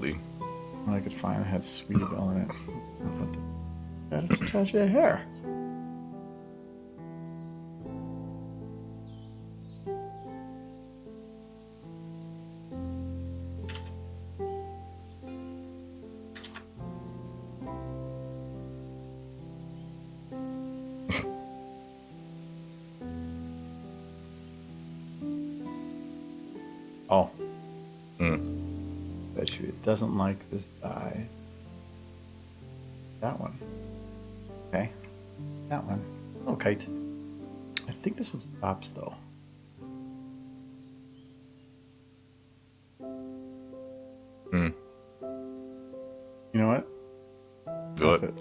hopefully. When I could find it had Sweetiebelle in it. What the? That touch your hair. Oh. Bet you it doesn't like this die. That one. Okay. That one. Oh, kite. I think this one stops though. You know what? Do it.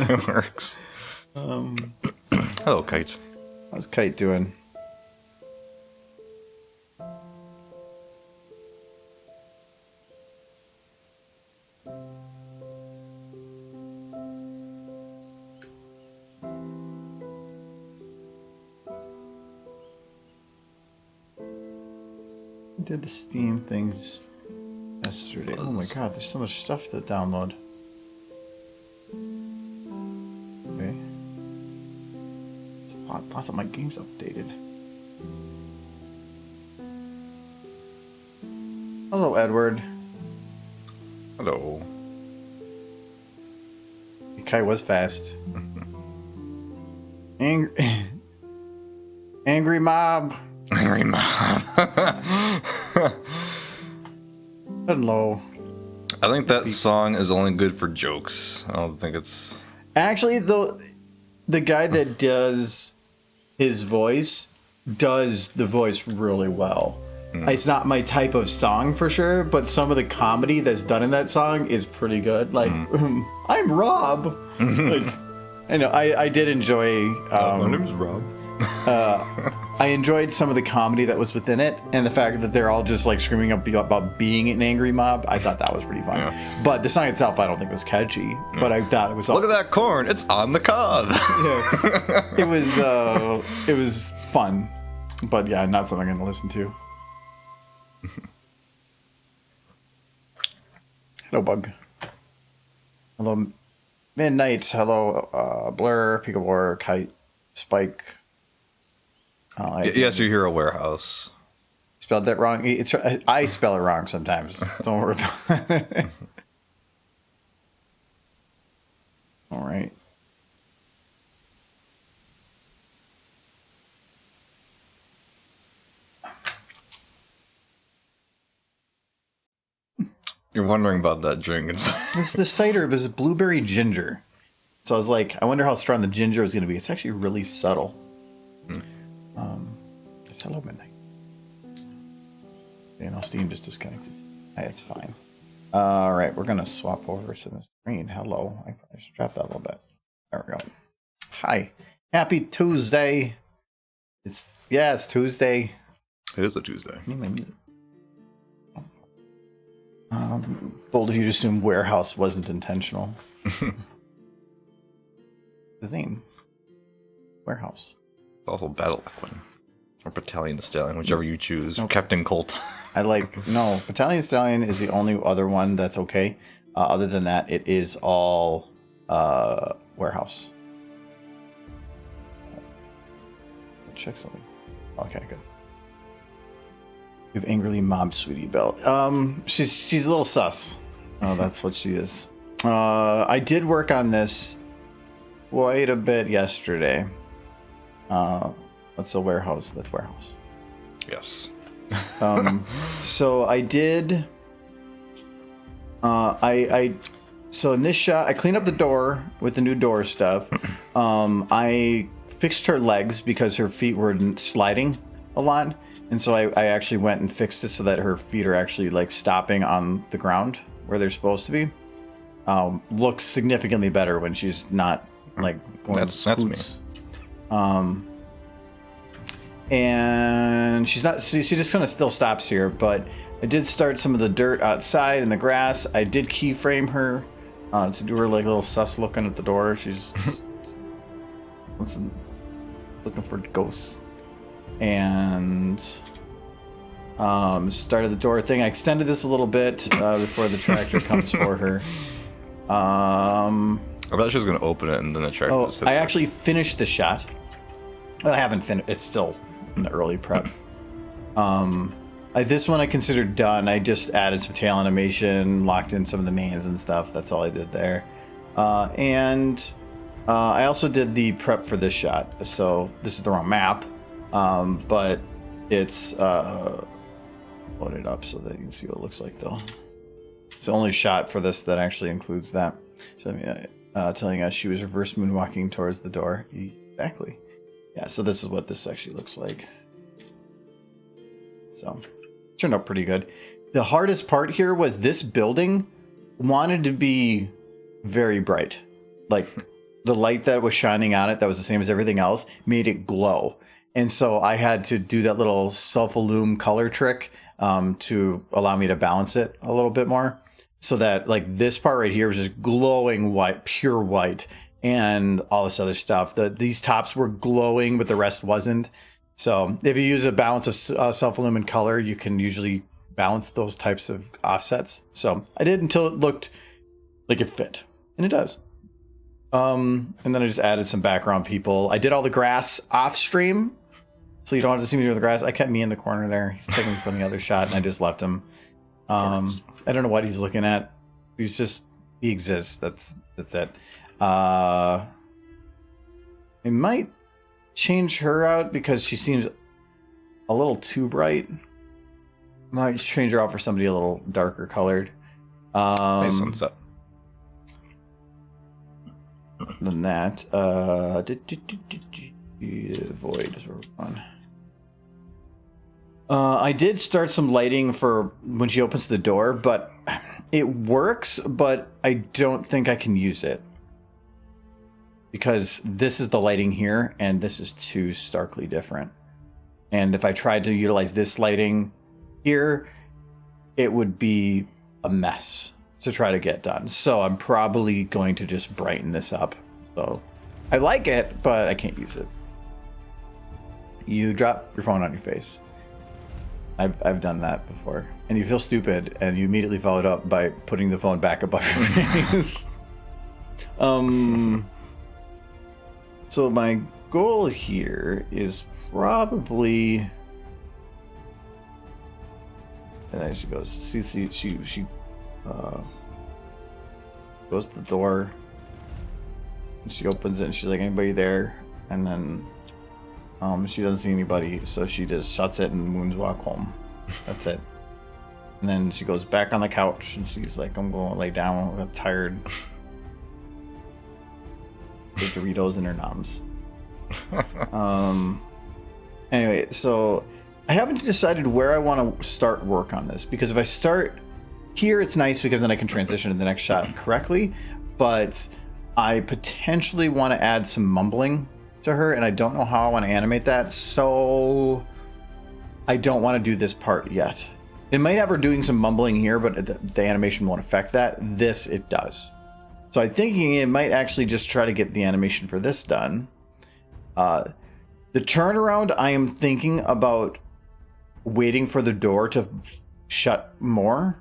It works. Hello, Kite. How's Kite doing? I did the Steam things yesterday. Oh my god, there's so much stuff to download. Okay. Lots of my games updated. Hello, Edward. Hello. The kite was fast. Angry mob. Angry Mom. Hello. I think that song is only good for jokes. I don't think it's... Actually, though, the guy that does his voice does the voice really well. It's not my type of song for sure, but some of the comedy that's done in that song is pretty good. Like, I'm Rob. Like, I know I did enjoy. my name's Rob. I enjoyed some of the comedy that was within it, and the fact that they're all just like screaming up about being an angry mob. I thought that was pretty fun. Yeah. But the song itself, I don't think was catchy. But I thought it was. Look at that corn! It's on the cob. Yeah. It was fun, but yeah, not something I'm gonna listen to. Hello, Bug. Hello, Midnight. Hello, Blur, Picklebore, Kite, Spike. Yes, you hear a warehouse. Spelled that wrong. I spell it wrong sometimes. Don't worry about it. All right. You're wondering about that drink. It's the cider. It was blueberry ginger. So I was like, I wonder how strong the ginger is going to be. It's actually really subtle. It's hello, Midnight. You know, Steam just disconnected. It's fine. All right, we're going to swap over to the screen. Hello. I just dropped that a little bit. There we go. Hi. Happy Tuesday. It's Tuesday. It is a Tuesday. Bold of you to assume warehouse wasn't intentional. The name. Warehouse. Also Battle Equine. Or Battalion Stallion, whichever you choose. Okay. Captain Colt. Battalion Stallion is the only other one that's okay. Other than that, it is all warehouse. Check something. Okay, good. You've angrily mobbed Sweetiebelle. She's a little sus. Oh, that's what she is. I did work on this quite a bit yesterday. What's a warehouse? That's warehouse. Yes. So I did. So in this shot, I cleaned up the door with the new door stuff. I fixed her legs because her feet were sliding a lot. And so I actually went and fixed it so that her feet are actually like stopping on the ground where they're supposed to be. Looks significantly better when she's not like going that's me. And she's not. She just kind of still stops here. But I did start some of the dirt outside and the grass. I did keyframe her to do her like little sus looking at the door. She's looking for ghosts. And Started the door thing. I extended this a little bit before the tractor comes for her. I thought she was going to open it and then the tractor just hits I her. actually finished the shot. I haven't finished. It's still in the early prep. This one I considered done. I just added some tail animation, locked in some of the mains and stuff. That's all I did there. And I also did the prep for this shot. So this is the wrong map, but it's loaded up so that you can see what it looks like though. It's the only shot for this that actually includes that. So telling us she was reverse moonwalking towards the door. Exactly. Yeah, so this is what this actually looks like. So, turned out pretty good. The hardest part here was this building wanted to be very bright. Like, the light that was shining on it, that was the same as everything else, made it glow. And so I had to do that little self-illum color trick to allow me to balance it a little bit more. So that, like, this part right here was just glowing white, pure white, and all this other stuff. These tops were glowing, but the rest wasn't. So if you use a balance of self-illum color, you can usually balance those types of offsets. So I did until it looked like it fit, and it does. And then I just added some background people. I did all the grass off stream, so you don't have to see me doing the grass. I kept me in the corner there. He's taking me from the other shot, and I just left him. I don't know what he's looking at. He exists. That's it. I might change her out because she seems a little too bright. Might change her out for somebody a little darker colored. Nice sunset. Than that, void is where we're on. I did start some lighting for when she opens the door, but it works, but I don't think I can use it. Because this is the lighting here, and this is too starkly different. And if I tried to utilize this lighting here, it would be a mess to try to get done. So I'm probably going to just brighten this up. So I like it, but I can't use it. You drop your phone on your face. I've done that before. And you feel stupid, and you immediately follow it up by putting the phone back above your face. So my goal here is probably, and then she goes. She goes to the door. And she opens it, and she's like, "Anybody there?" And then she doesn't see anybody, so she just shuts it and moonwalk home. That's it. And then she goes back on the couch, and she's like, "I'm going to lay down. I'm tired." The Doritos in her noms. Anyway, so I haven't decided where I want to start work on this, because if I start here, it's nice because then I can transition to the next shot correctly, but I potentially want to add some mumbling to her, and I don't know how I want to animate that, so I don't want to do this part yet. It might have her doing some mumbling here, but the animation won't affect that. This, it does. So I'm thinking it might actually just try to get the animation for this done. The turnaround, I am thinking about waiting for the door to shut more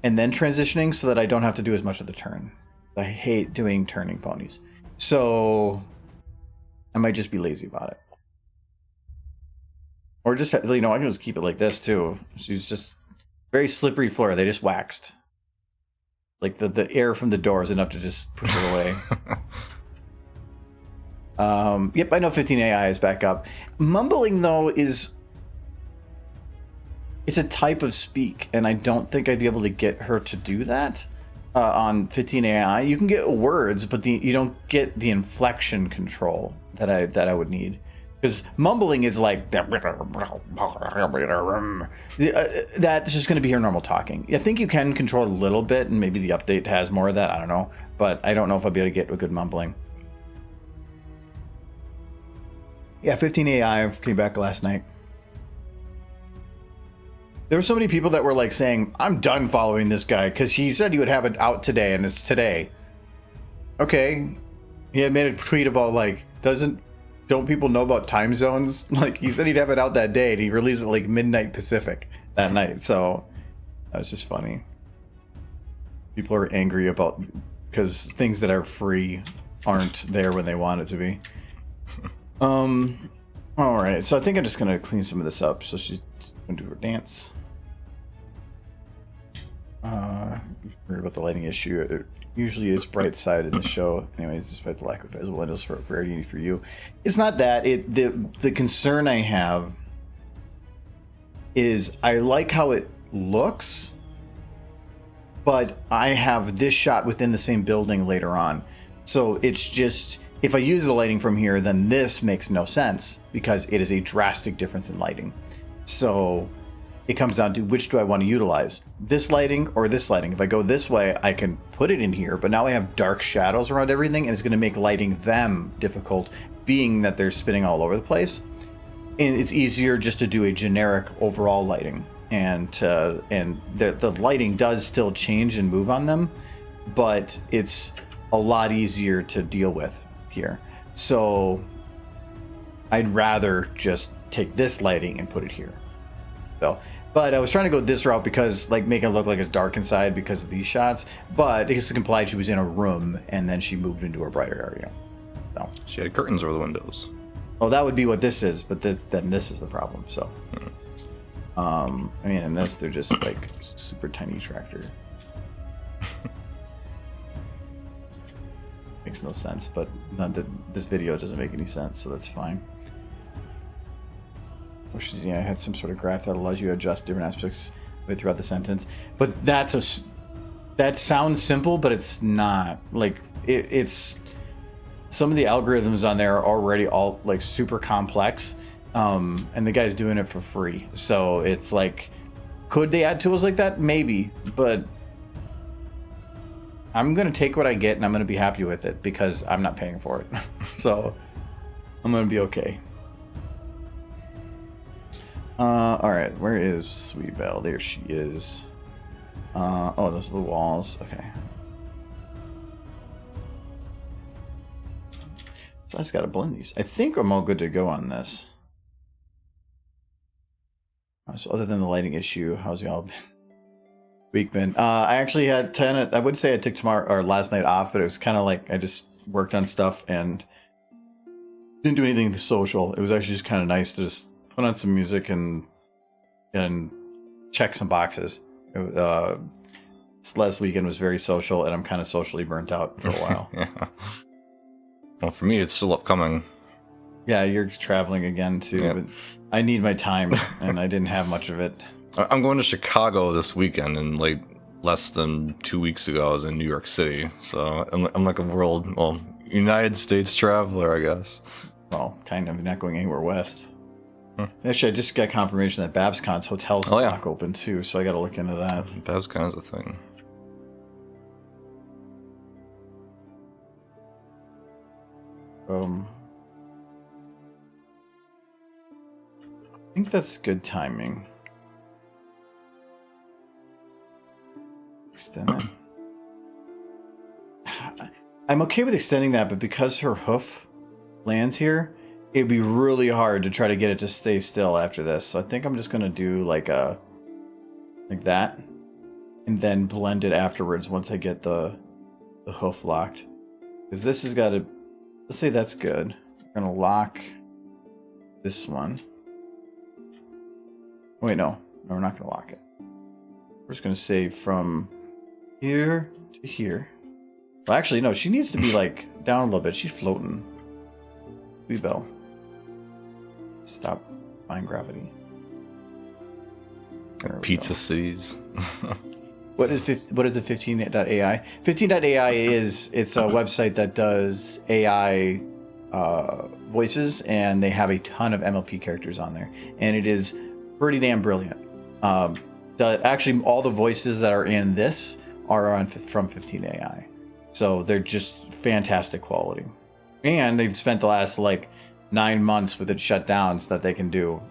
and then transitioning so that I don't have to do as much of the turn. I hate doing turning ponies. So I might just be lazy about it. Or just, I can just keep it like this too. She's just very slippery floor. They just waxed. Like the air from the door is enough to just push it away. Yep, I know 15AI is back up. Mumbling, though, it's a type of speak, and I don't think I'd be able to get her to do that on 15AI. You can get words, but you don't get the inflection control that I would need. Because mumbling is like that's just going to be her normal talking. I think you can control it a little bit, and maybe the update has more of that. I don't know, but I don't know if I'll be able to get a good mumbling. Yeah, 15AI came back last night. There were so many people that were like saying, "I'm done following this guy because he said he would have it out today, and it's today." Okay, he had made a tweet about like, don't people know about time zones? Like, he said he'd have it out that day, and he released it like midnight Pacific. that night. So that was just funny. People are angry about because things that are free aren't there when they want it to be. All right, so I think I'm just gonna clean some of this up. So she's gonna do her dance. Heard about the lighting issue. It usually is bright side in the show, anyways, despite the lack of visible windows for variety for you. It's not that. The concern I have is I like how it looks, but I have this shot within the same building later on. So it's just, if I use the lighting from here, then this makes no sense because it is a drastic difference in lighting. So it comes down to which do I want to utilize, this lighting or this lighting. If I go this way, I can put it in here, but now I have dark shadows around everything, and it's going to make lighting them difficult, being that they're spinning all over the place. And it's easier just to do a generic overall lighting, and the lighting does still change and move on them, but it's a lot easier to deal with here. So I'd rather just take this lighting and put it here. So, but I was trying to go this route because, like, make it look like it's dark inside because of these shots. But it just implied she was in a room and then she moved into a brighter area. So she had curtains over the windows. Oh, that would be what this is, but then this is the problem. So, I mean, in this they're just like super tiny tractor. Makes no sense, but not that this video doesn't make any sense, so that's fine. I had some sort of graph that allows you to adjust different aspects of it throughout the sentence. But that sounds simple, but it's not. Like it's some of the algorithms on there are already all like super complex, and the guy's doing it for free. So it's like, could they add tools like that? Maybe, but I'm gonna take what I get and I'm gonna be happy with it because I'm not paying for it. So I'm gonna be okay. All right, where is Sweetiebelle? There she is. Oh, those are the walls. Okay. So I just gotta blend these. I think I'm all good to go on this. So other than the lighting issue, how's y'all been? Week been? I actually had 10. I would say I took tomorrow or last night off, but it was kind of like I just worked on stuff and didn't do anything social. It was actually just kind of nice to just put on some music and check some boxes. This last weekend was very social, and I'm kind of socially burnt out for a while. Yeah. Well, for me, it's still upcoming. Yeah, you're traveling again too. Yep. But I need my time, and I didn't have much of it. I'm going to Chicago this weekend, and like less than 2 weeks ago, I was in New York City. So I'm like a United States traveler, I guess. Well, kind of. Not going anywhere west. Actually, I just got confirmation that BabsCon's hotel's back open too, so I got to look into that. BabsCon is a thing. I think that's good timing. Extend it. I'm okay with extending that, but because her hoof lands here, it'd be really hard to try to get it to stay still after this. So I think I'm just gonna do like that, and then blend it afterwards once I get the hoof locked. Because this has got to. Let's say that's good. We're gonna lock this one. Wait, no, we're not gonna lock it. We're just gonna say from here to here. Well, actually, no. She needs to be like down a little bit. She's floating. Sweetiebelle. Stop defying gravity. Pizza cities. What is the 15.ai? 15.ai it's a website that does AI voices, and they have a ton of MLP characters on there, and it is pretty damn brilliant. Actually, all the voices that are in this are from 15.ai, so they're just fantastic quality. And they've spent the last 9 months with it shut down so that they can do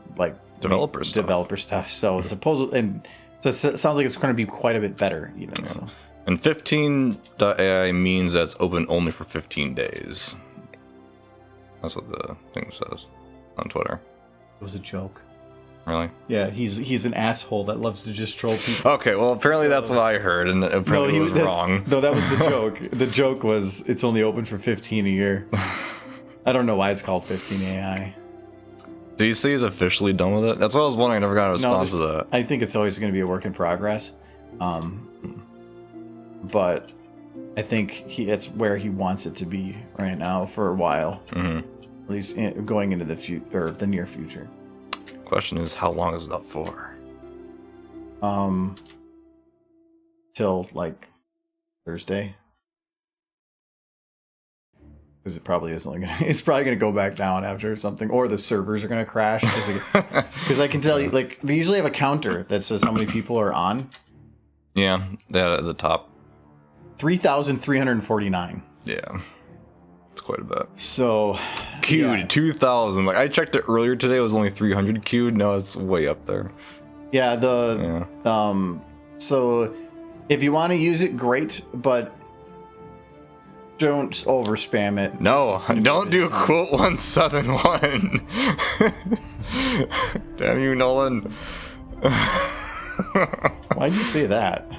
developer stuff. So so it sounds like it's going to be quite a bit better even. Yeah. So. And 15.ai means that's open only for 15 days. That's what the thing says on Twitter. It was a joke. Really? Yeah, he's an asshole that loves to just troll people. Okay, well, apparently that's what I heard, and apparently it was wrong. No, that was the joke. The joke was it's only open for 15 a year. I don't know why it's called 15 AI. Did you say he's officially done with it? That's what I was wondering. I never got a response to that. I think it's always going to be a work in progress. But I think it's where he wants it to be right now for a while. Mm-hmm. At least going into the near future. Question is, how long is it up for? Till like Thursday. Because it probably isn't gonna. It's probably gonna go back down after something, or the servers are gonna crash. Because I can tell you, like they usually have a counter that says how many people are on. Yeah, they had it at the top. 3,349. Yeah, it's quite a bit. So, queued yeah. 2,000. Like I checked it earlier today, it was only 300 queued. No, it's way up there. Yeah. So, if you want to use it, great, but don't over spam it. No, don't do quote 171. Damn you, Nolan. Why'd you say that?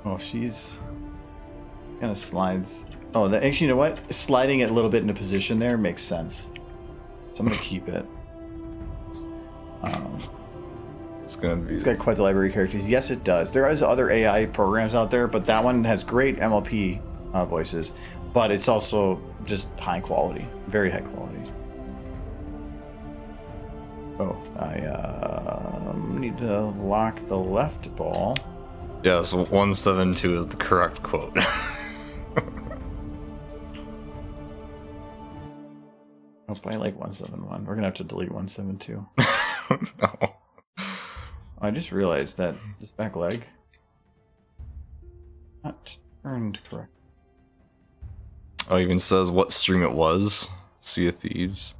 Oh, she's kind of slides. Oh, actually, you know what? Sliding it a little bit into position there makes sense. So I'm gonna keep it. It's got quite the library of characters. Yes, it does. There is other AI programs out there, but that one has great MLP voices. But it's also just high quality, very high quality. Oh, I need to lock the left ball. Yeah, so 172 is the correct quote. Oh, I like 171. We're gonna have to delete 172. No. I just realized that this back leg not turned correct. Oh, it even says what stream it was. Sea of Thieves.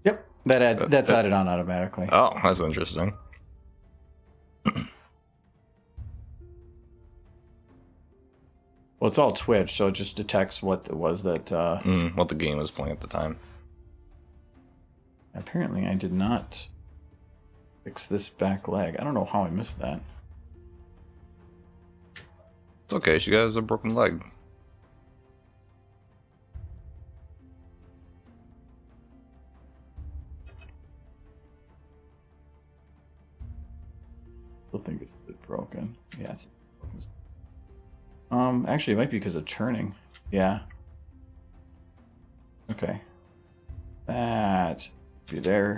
Yep, that's added on automatically. Oh, that's interesting. Well, it's all Twitch, so it just detects what it was that what the game was playing at the time. Apparently, I did not fix this back leg. I don't know how I missed that. It's okay. She has a broken leg. I think it's a bit broken. Yeah, it's broken. Actually, it might be because of churning. Yeah. Okay. That be there.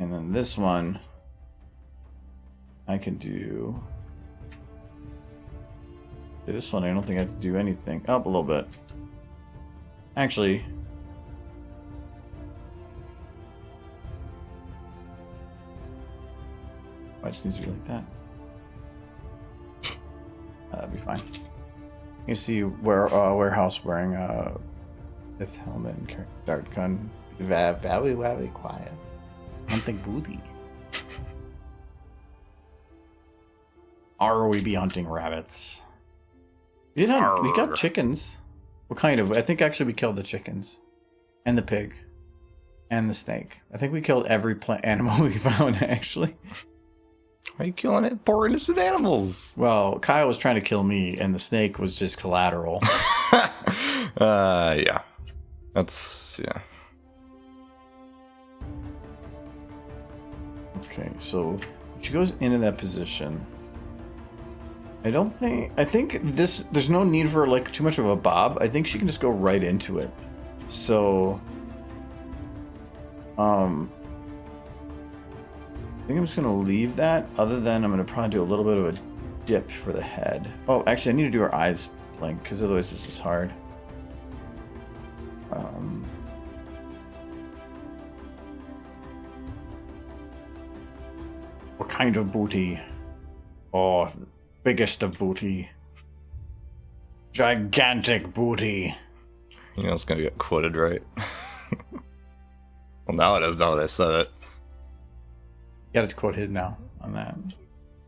And then this one, I can do. This one, I don't think I have to do anything. Up a little bit. Actually. Why it just needs to be like that? That'd be fine. You see where warehouse wearing with helmet and dart gun. Very quiet. Hunting booty. Are we be hunting rabbits? We got chickens. What kind of? I think actually we killed the chickens. And the pig. And the snake. I think we killed every animal we found, actually. Why are you killing it? Poor innocent animals. Well, Kyle was trying to kill me, and the snake was just collateral. Yeah. That's, yeah. Okay, so she goes into that position. I think there's no need for like too much of a bob. I think she can just go right into it. So, I think I'm just gonna leave that. Other than I'm gonna probably do a little bit of a dip for the head. Oh, actually, I need to do her eyes blink because otherwise this is hard. What kind of booty? Oh, biggest of booty. Gigantic booty. You know it's gonna get quoted, right? Well, now it is, now that I said it. You gotta quote his now on that.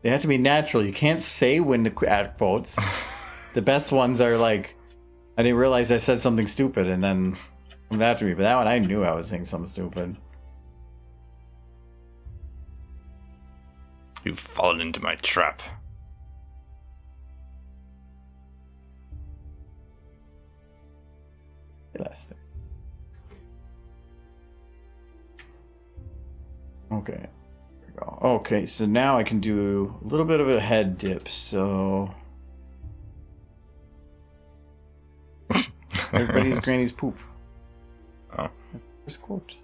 They have to be natural. You can't say when to add quotes. The best ones are like, I didn't realize I said something stupid, and then Come after me, but that one I knew I was saying something stupid. You've fallen into my trap. Hey, Lester. Okay. There we go. Okay, so now I can do a little bit of a head dip, so everybody's granny's poop. Oh. First quote.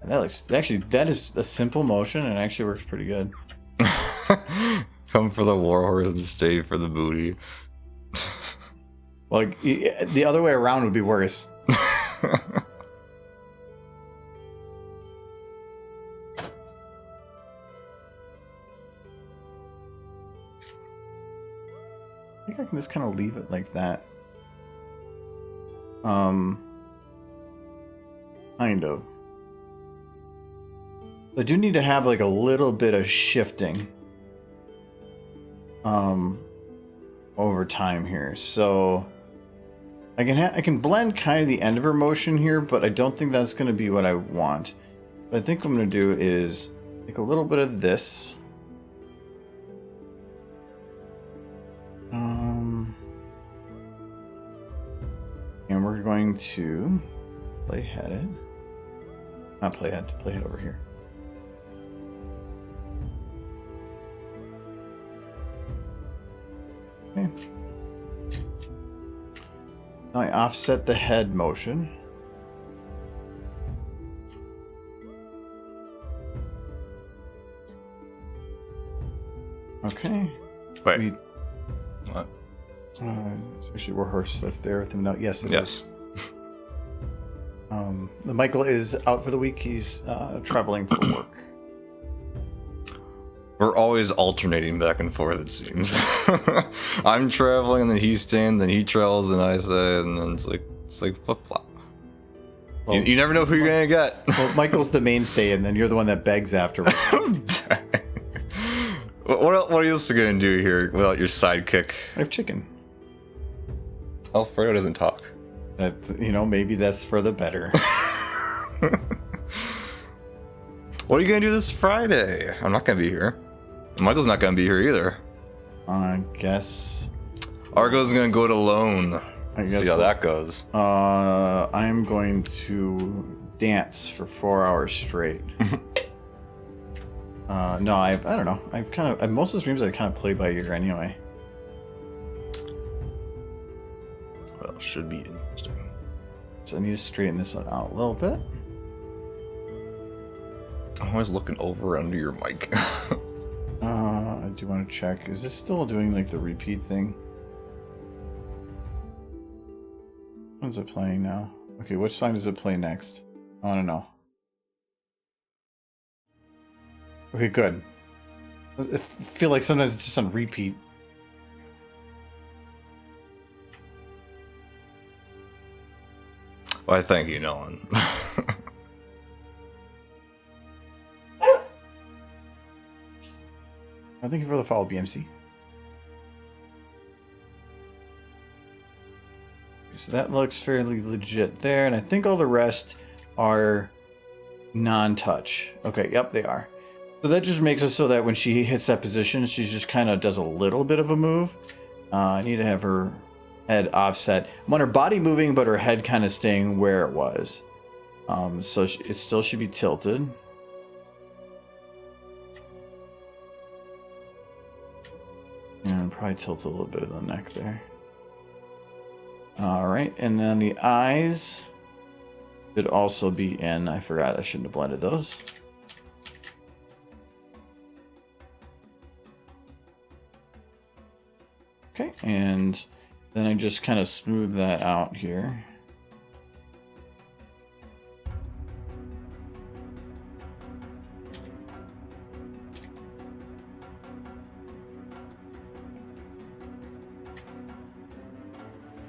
And that looks actually, that is a simple motion and it actually works pretty good. Come for the warhorse and stay for the booty. Like the other way around would be worse. I think I can just kind of leave it like that. Kind of. I do need to have like a little bit of shifting over time here. So I can blend kind of the end of her motion here, but I don't think that's going to be what I want. What I think I'm going to do is take a little bit of this. And we're going to play headed. Not play head over here. Okay. Now I offset the head motion. Okay. Wait. What? It's actually Warhorse that's there with him now. Yes, it Yes. is. Michael is out for the week. He's traveling for work. We're always alternating back and forth, it seems. I'm traveling, and then he's staying, then he travels, and I stay, and then it's like flip-flop. Well, you never know who you're gonna get. Well, Michael's the mainstay, and then you're the one that begs afterwards. What are you else gonna do here without your sidekick? I have chicken. Alfredo doesn't talk. That, maybe that's for the better. What are you gonna do this Friday? I'm not gonna be here. Michael's not gonna be here either. I guess. Argo's gonna go it alone. See how that goes. I'm going to dance for 4 hours straight. No, I don't know. Most of the streams I kind of play by ear anyway. Well, should be interesting. So I need to straighten this one out a little bit. I'm always looking over under your mic. I do want to check. Is this still doing like the repeat thing? When's it playing now? Okay, which song does it play next? I want to know. Okay, good. I feel like sometimes it's just on repeat. Why, thank you, Nolan. Thank you for the follow, BMC. So that looks fairly legit there, and I think all the rest are non-touch. Okay, yep, they are. So that just makes it so that when she hits that position, she just kind of does a little bit of a move. I need to have her head offset. I want her body moving, but her head kind of staying where it was. So it still should be tilted. And probably tilt a little bit of the neck there. Alright, and then the eyes should also be in. I forgot I shouldn't have blended those. Okay, and then I just kind of smooth that out here.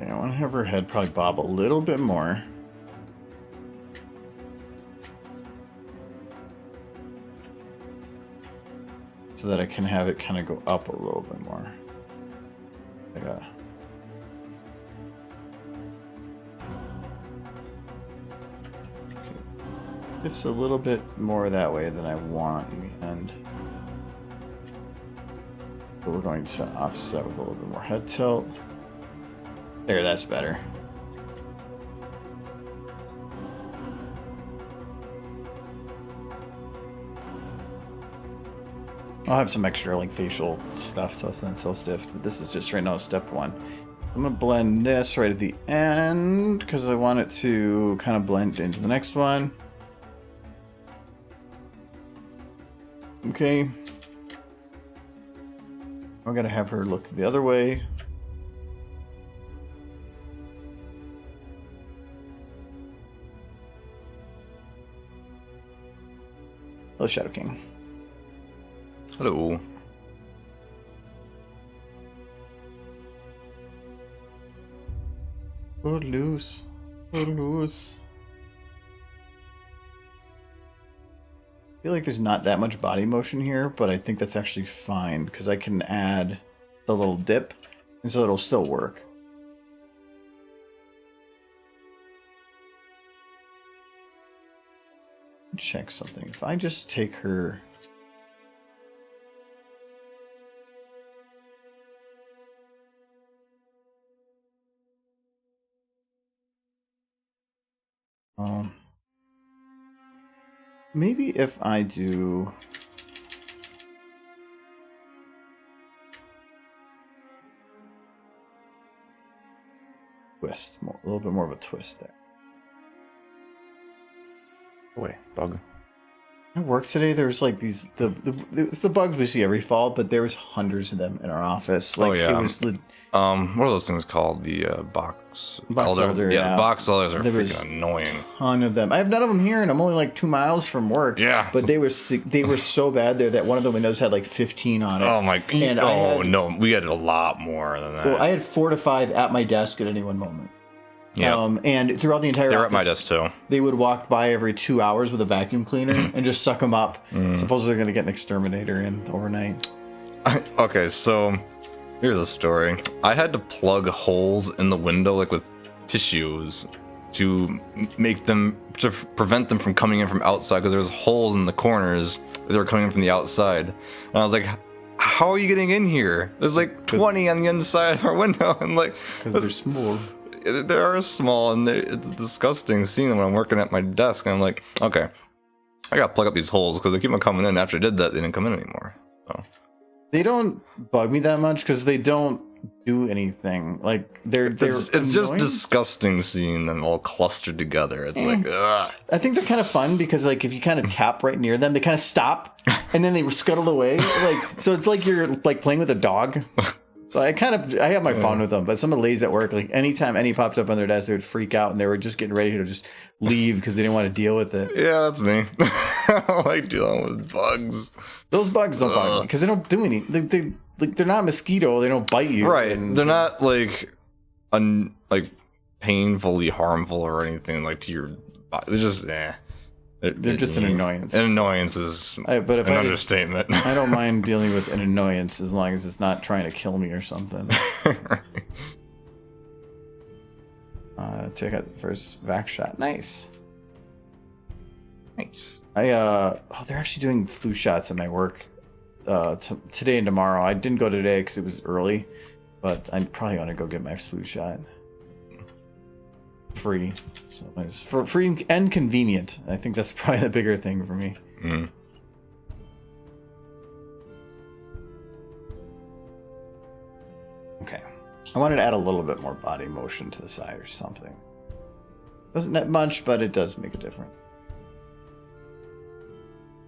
Okay, I want to have her head probably bob a little bit more. So that I can have it kind of go up a little bit more. Like a... It's a little bit more that way than I want in the end. But we're going to offset with a little bit more head tilt. There, that's better. I'll have some extra like facial stuff so it's not so stiff, but this is just right now step one. I'm gonna blend this right at the end because I want it to kind of blend into the next one. Okay. I'm gonna have her look the other way. Hello, Shadow King. Hello. Oh, loose. Oh, loose. I feel like there's not that much body motion here, but I think that's actually fine because I can add the little dip, and so it'll still work. Check something. If I just take her... maybe if I do twist more, a little bit more of a twist there. Wait, bug. At work today, there's like these it's the bugs we see every fall, but there was hundreds of them in our office. Like, oh yeah. It was what are those things called? The box elder. Yeah, box elders are there freaking annoying. A ton of them. I have none of them here, and I'm only like 2 miles from work. Yeah. But they were so bad there that one of the windows had like 15 on it. Oh my! And no, we had a lot more than that. Well, I had 4 to 5 at my desk at any one moment. Yeah. And throughout the entire They're office, at my desk too. They would walk by every 2 hours with a vacuum cleaner and just suck them up. Supposedly they're going to get an exterminator in overnight. Okay, so here's a story. I had to plug holes in the window like with tissues to prevent them from coming in from outside because there was holes in the corners that were coming in from the outside. And I was like, how are you getting in here? There's like 20 on the inside of our window. And like, because they're small. They are small, and it's disgusting seeing them when I'm working at my desk. And I'm like, okay, I gotta plug up these holes because they keep on coming in. After I did that, they didn't come in anymore. So. They don't bug me that much because they don't do anything. Like it's just disgusting seeing them all clustered together. It's like, ugh. I think they're kind of fun because like if you kind of tap right near them, they kind of stop and then they scuttle away. Like so, it's like you're like playing with a dog. So I have my fun with them, but some of the ladies at work, like anytime any popped up on their desk, they would freak out and they were just getting ready to just leave because they didn't want to deal with it. Yeah, that's me. I don't like dealing with bugs. Those bugs don't bug me because they don't do anything. They're not a mosquito. They don't bite you. Right. They're not like painfully harmful or anything like to your body. They're just They're just an annoyance. An annoyance is an understatement. I don't mind dealing with an annoyance as long as it's not trying to kill me or something. Check out the first vac shot. Nice. They're actually doing flu shots at my work today and tomorrow. I didn't go today because it was early, but I probably want to go get my flu shot. Free, so it's for free and convenient. I think that's probably the bigger thing for me. Mm. Okay, I wanted to add a little bit more body motion to the side or something. Doesn't that much, but it does make a difference.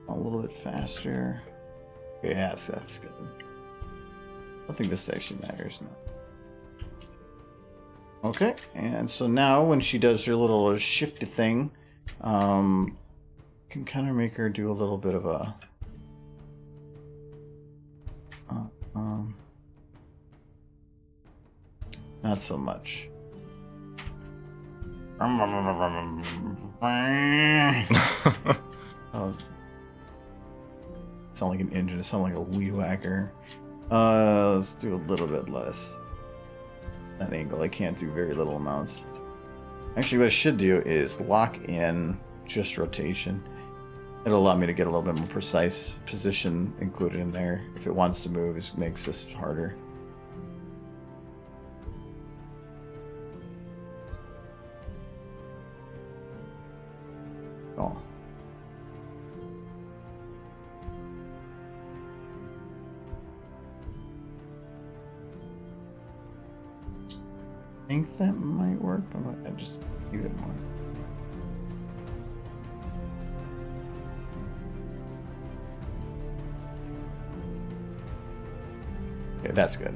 A little bit faster. Okay, yeah, that's good. I think this actually matters now. Okay, and so now when she does her little shifty thing, can kind of make her do a little bit of a not so much. Sound like an engine. It sound like a weed whacker. Let's do a little bit less. That angle, I can't do very little amounts. Actually, what I should do is lock in just rotation. It'll allow me to get a little bit more precise position included in there. If it wants to move, it makes this harder. Oh. I think that might work, but I'm gonna just keep it more. Okay, that's good.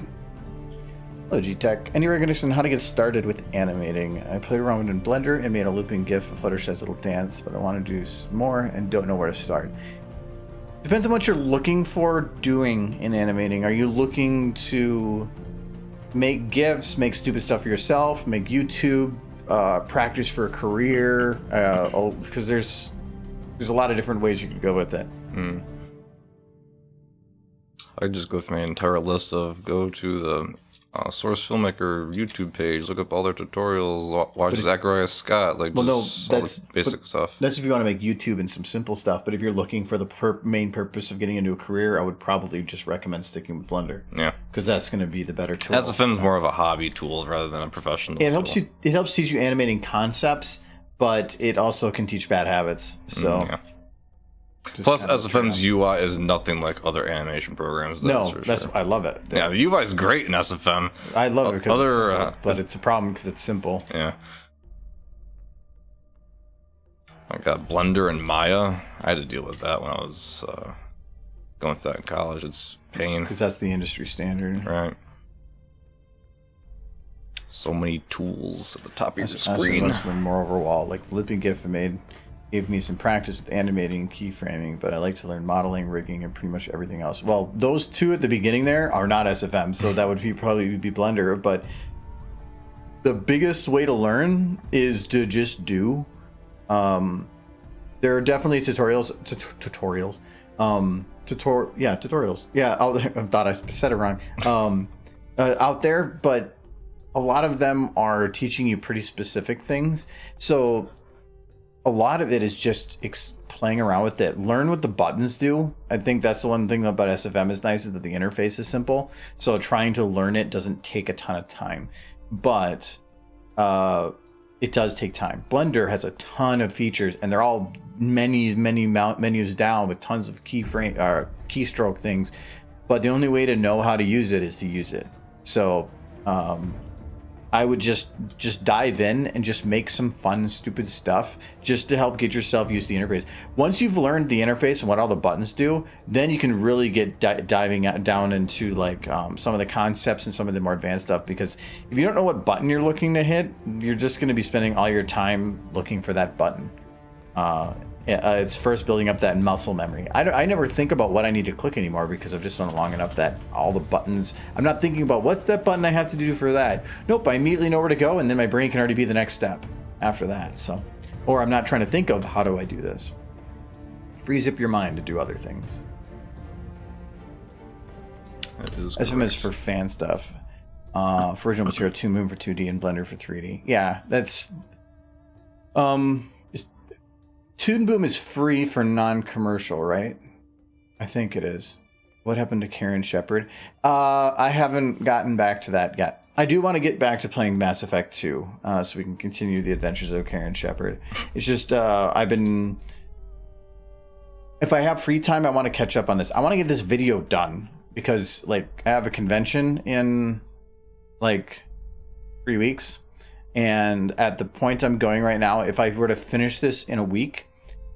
Hello, G-Tech. Any recognition on how to get started with animating? I played around in Blender and made a looping GIF of Fluttershy's little dance, but I want to do more and don't know where to start. Depends on what you're looking for doing in animating. Are you looking to make GIFs, make stupid stuff for yourself, make YouTube, practice for a career? Because there's a lot of different ways you could go with it. I just go through my entire list of go to the Source Filmmaker YouTube page, look up all their tutorials, watch Zacharias Scott, like all the basic stuff. That's if you want to make YouTube and some simple stuff. But if you're looking for the main purpose of getting into a career, I would probably just recommend sticking with Blender. Yeah, because that's going to be the better tool. SFM is more of a hobby tool rather than a professional. It helps you. It helps teach you animating concepts, but it also can teach bad habits. So. Yeah. Plus, SFM's UI is nothing like other animation programs. I love it. Yeah, the UI is great in SFM. I love it because it's simple, but it's a problem because it's simple. Yeah. I got Blender and Maya. I had to deal with that when I was going through that in college. It's pain. Because that's the industry standard. Right. So many tools at the top of your screen. More overall, like the Lippy GIF I made. Gave me some practice with animating and keyframing, but I like to learn modeling, rigging, and pretty much everything else. Well, those two at the beginning there are not SFM, so that would probably be Blender, but the biggest way to learn is to just do. There are definitely tutorials. Tutorials. Yeah, I thought I said it wrong. Out there, but a lot of them are teaching you pretty specific things. So a lot of it is just playing around with it. Learn what the buttons do. I think that's the one thing about SFM is nice, is that the interface is simple. So trying to learn it doesn't take a ton of time, but it does take time. Blender has a ton of features, and they're all many menus down with tons of keystroke things. But the only way to know how to use it is to use it. So I would just dive in and just make some fun, stupid stuff just to help get yourself used to the interface. Once you've learned the interface and what all the buttons do, then you can really get diving down into like some of the concepts and some of the more advanced stuff. Because if you don't know what button you're looking to hit, you're just going to be spending all your time looking for that button. It's first building up that muscle memory. I never think about what I need to click anymore because I've just done it long enough that all the buttons, I'm not thinking about what's that button I have to do for that. Nope, I immediately know where to go, and then my brain can already be the next step after that. So, or I'm not trying to think of how do I do this. Frees up your mind to do other things. That is SFM is for fan stuff. For original material, Toon Boom for 2D and Blender for 3D. Yeah, that's Toon Boom is free for non-commercial, right? I think it is. What happened to Karen Shepard? I haven't gotten back to that yet. I do want to get back to playing Mass Effect 2, so we can continue the adventures of Karen Shepard. It's just, if I have free time, I want to catch up on this. I want to get this video done, because, like, I have a convention in, like, 3 weeks. And at the point I'm going right now, if I were to finish this in a week,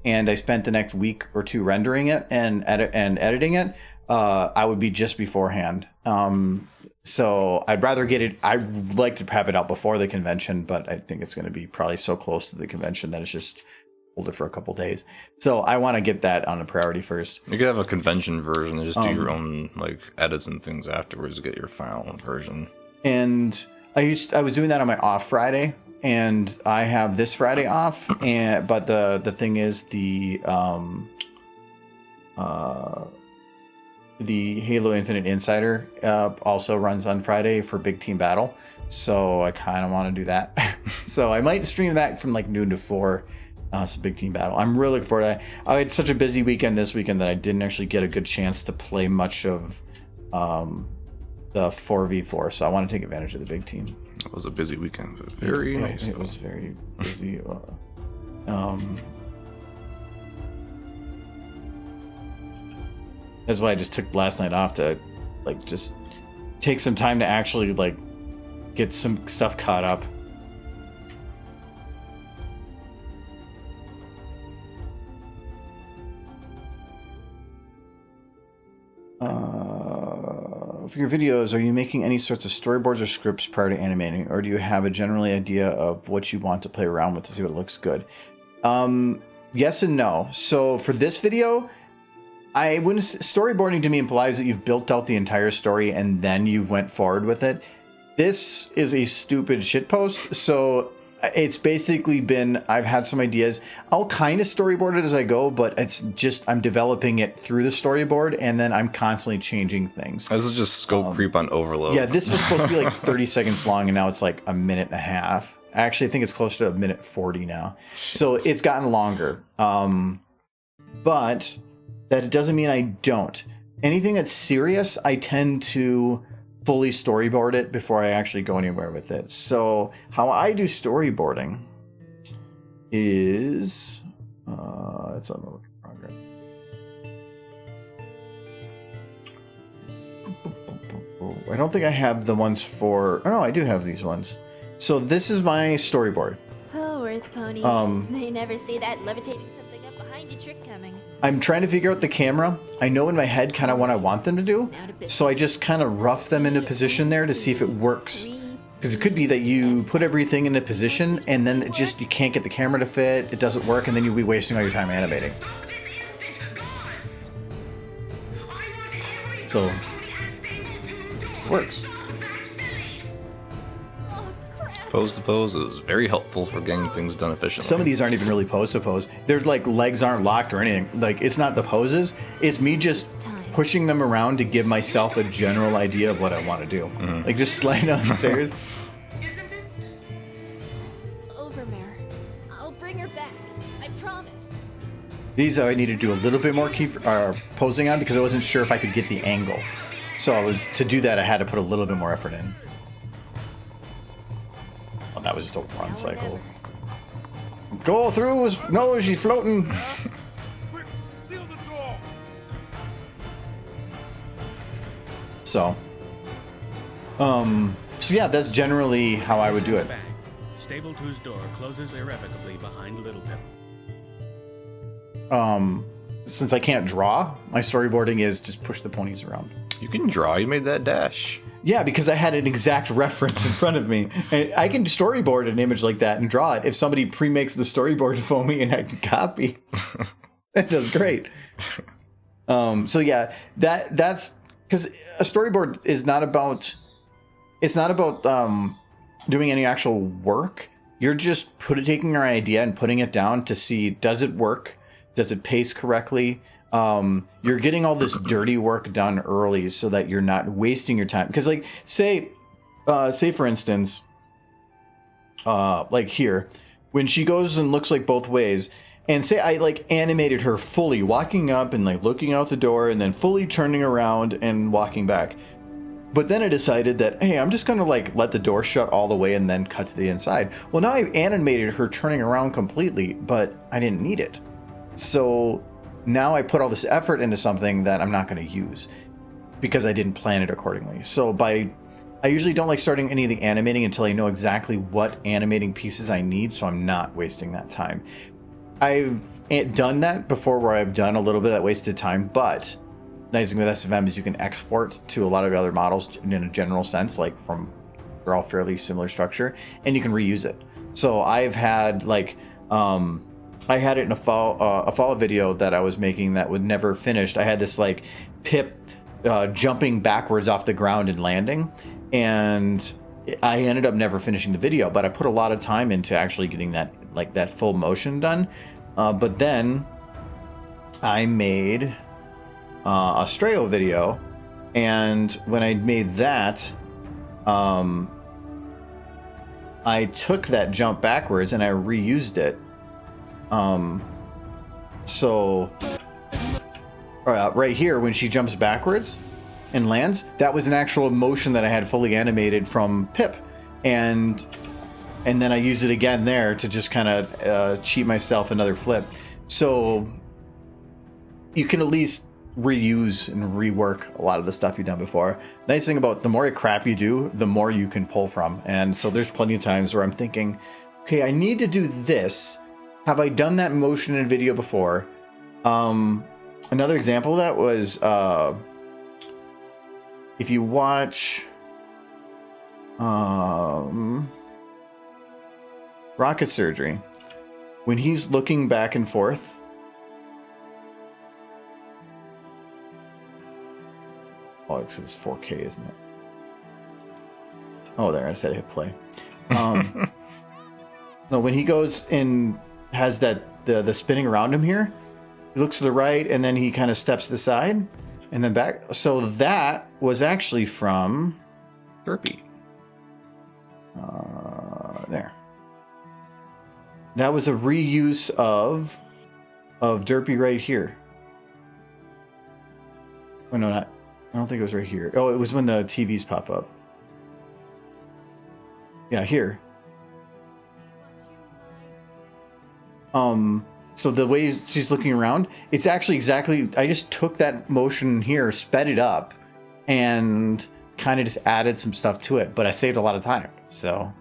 and I spent the next week or two rendering it and editing it, I would be just beforehand. So I'd rather get it. I'd like to have it out before the convention, but I think it's going to be probably so close to the convention that it's just hold it for a couple days. So I want to get that on a priority first. You could have a convention version and just do your own like edits and things afterwards to get your final version. And I was doing that on my off Friday. And I have this Friday off, but the thing is the Halo Infinite Insider also runs on Friday for Big Team Battle, so I kind of want to do that. So I might stream that from like noon to 4 It's a big team battle. I'm really looking forward to that. I had such a busy weekend this weekend that I didn't actually get a good chance to play much of the 4v4, so I want to take advantage of the big team. It was a busy weekend, but very nice. It was very busy. That's why I just took last night off to like just take some time to actually like get some stuff caught up. For your videos, are you making any sorts of storyboards or scripts prior to animating, or do you have a general idea of what you want to play around with to see what looks good? Yes and no. So for this video, I wouldn't. Storyboarding to me implies that you've built out the entire story and then you went forward with it. This is a stupid shitpost, so it's basically been, I've had some ideas. I'll kind of storyboard it as I go, but it's just, I'm developing it through the storyboard, and then I'm constantly changing things. This is just scope creep on overload. Yeah, this was supposed to be like 30 seconds long, and now it's like a minute and a half. Actually, I think it's closer to a minute 40 now. Jeez. So it's gotten longer. But that doesn't mean I don't. Anything that's serious, I tend to fully storyboard it before I actually go anywhere with it. So how I do storyboarding is it's on the work in progress. I don't think I have the ones for. Oh no, I do have these ones. So this is my storyboard. Oh, Earth ponies. They never see that levitating something up behind you trick coming. I'm trying to figure out the camera. I know in my head kind of what I want them to do, so I just kind of rough them into position there to see if it works. Because it could be that you put everything into position and then it just you can't get the camera to fit, it doesn't work, and then you'll be wasting all your time animating. So, it works. Pose to pose is very helpful for getting things done efficiently. Some of these aren't even really pose to pose. They're like legs aren't locked or anything. Like it's not the poses. It's me just pushing them around to give myself a general idea of what I want to do. Mm-hmm. Like just slide downstairs. Overmare. I'll bring her back. I promise. These I need to do a little bit more posing on because I wasn't sure if I could get the angle. So to do that I had to put a little bit more effort in. That was just a run cycle. Go through! No, she's floating! So yeah, that's generally how I would do it. Stable 2's door closes irrevocably behind Little Pip. Since I can't draw, my storyboarding is just push the ponies around. You can draw, you made that dash. Yeah, because I had an exact reference in front of me. And I can storyboard an image like that and draw it if somebody pre-makes the storyboard for me and I can copy. That does great. So yeah, that's because a storyboard is not about. It's not about doing any actual work. You're just taking your idea and putting it down to see, does it work? Does it pace correctly? You're getting all this dirty work done early so that you're not wasting your time. Because like, say for instance, like here, when she goes and looks like both ways, and say I like animated her fully walking up and like looking out the door and then fully turning around and walking back. But then I decided that, hey, I'm just going to like let the door shut all the way and then cut to the inside. Well, now I've animated her turning around completely, but I didn't need it. So now I put all this effort into something that I'm not going to use because I didn't plan it accordingly. So I usually don't like starting any of the animating until I know exactly what animating pieces I need, so I'm not wasting that time. I've done that before where I've done a little bit of that wasted time, but the nice thing with SFM is you can export to a lot of other models in a general sense, like they're all fairly similar structure, and you can reuse it. So I've had like, I had it in a fall video that I was making that would never finished. I had this like Pip jumping backwards off the ground and landing, and I ended up never finishing the video, but I put a lot of time into actually getting that full motion done. But then I made a Strayo video, and when I made that, I took that jump backwards and I reused it. So right here, when she jumps backwards and lands, that was an actual motion that I had fully animated from Pip, and then I use it again there to just kind of cheat myself another flip. So you can at least reuse and rework a lot of the stuff you've done before. Nice thing about the more crap you do, the more you can pull from. And so there's plenty of times where I'm thinking, okay, I need to do this. Have I done that motion in video before? Another example of that was if you watch Rocket Surgery, when he's looking back and forth, oh, it's because it's 4K, isn't it? Oh, there, I said hit play. No, when he goes and has that the spinning around him here, he looks to the right and then he kind of steps to the side and then back. So that was actually from Derpy. There. That was a reuse of Derpy right here. Oh no, not. I don't think it was right here. Oh, it was when the TVs pop up. Yeah, here. So the way she's looking around, it's actually exactly, I just took that motion here, sped it up, and kind of just added some stuff to it, but I saved a lot of time. So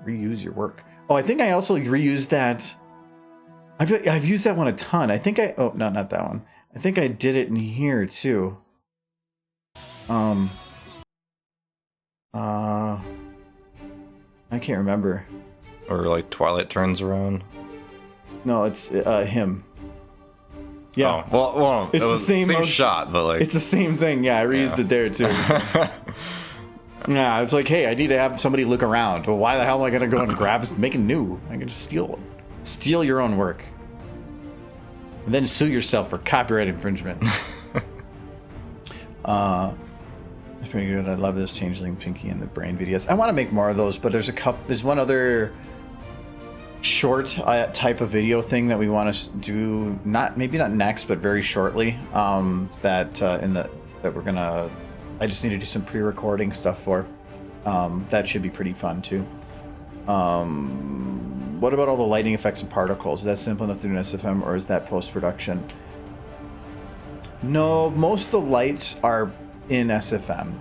reuse your work. Oh, I think I also reused that. I've used that one a ton. I think oh, no, not that one. I think I did it in here too. I can't remember. Or like Twilight turns around. No, it's him. Yeah. Oh, well, it's it was the same shot, but like it's the same thing. Yeah, I reused it there too. Yeah, it's like, hey, I need to have somebody look around. Well, why the hell am I gonna go and grab, make it new? I can just steal your own work, and then sue yourself for copyright infringement. It's pretty good. I love this Changeling Pinky and the Brain videos. I want to make more of those, but there's one other short type of video thing that we want to do. Maybe not next, but very shortly. That we're gonna. I just need to do some pre-recording stuff for. That should be pretty fun too. What about all the lighting effects and particles? Is that simple enough to do in SFM, or is that post-production? No, most of the lights are in SFM.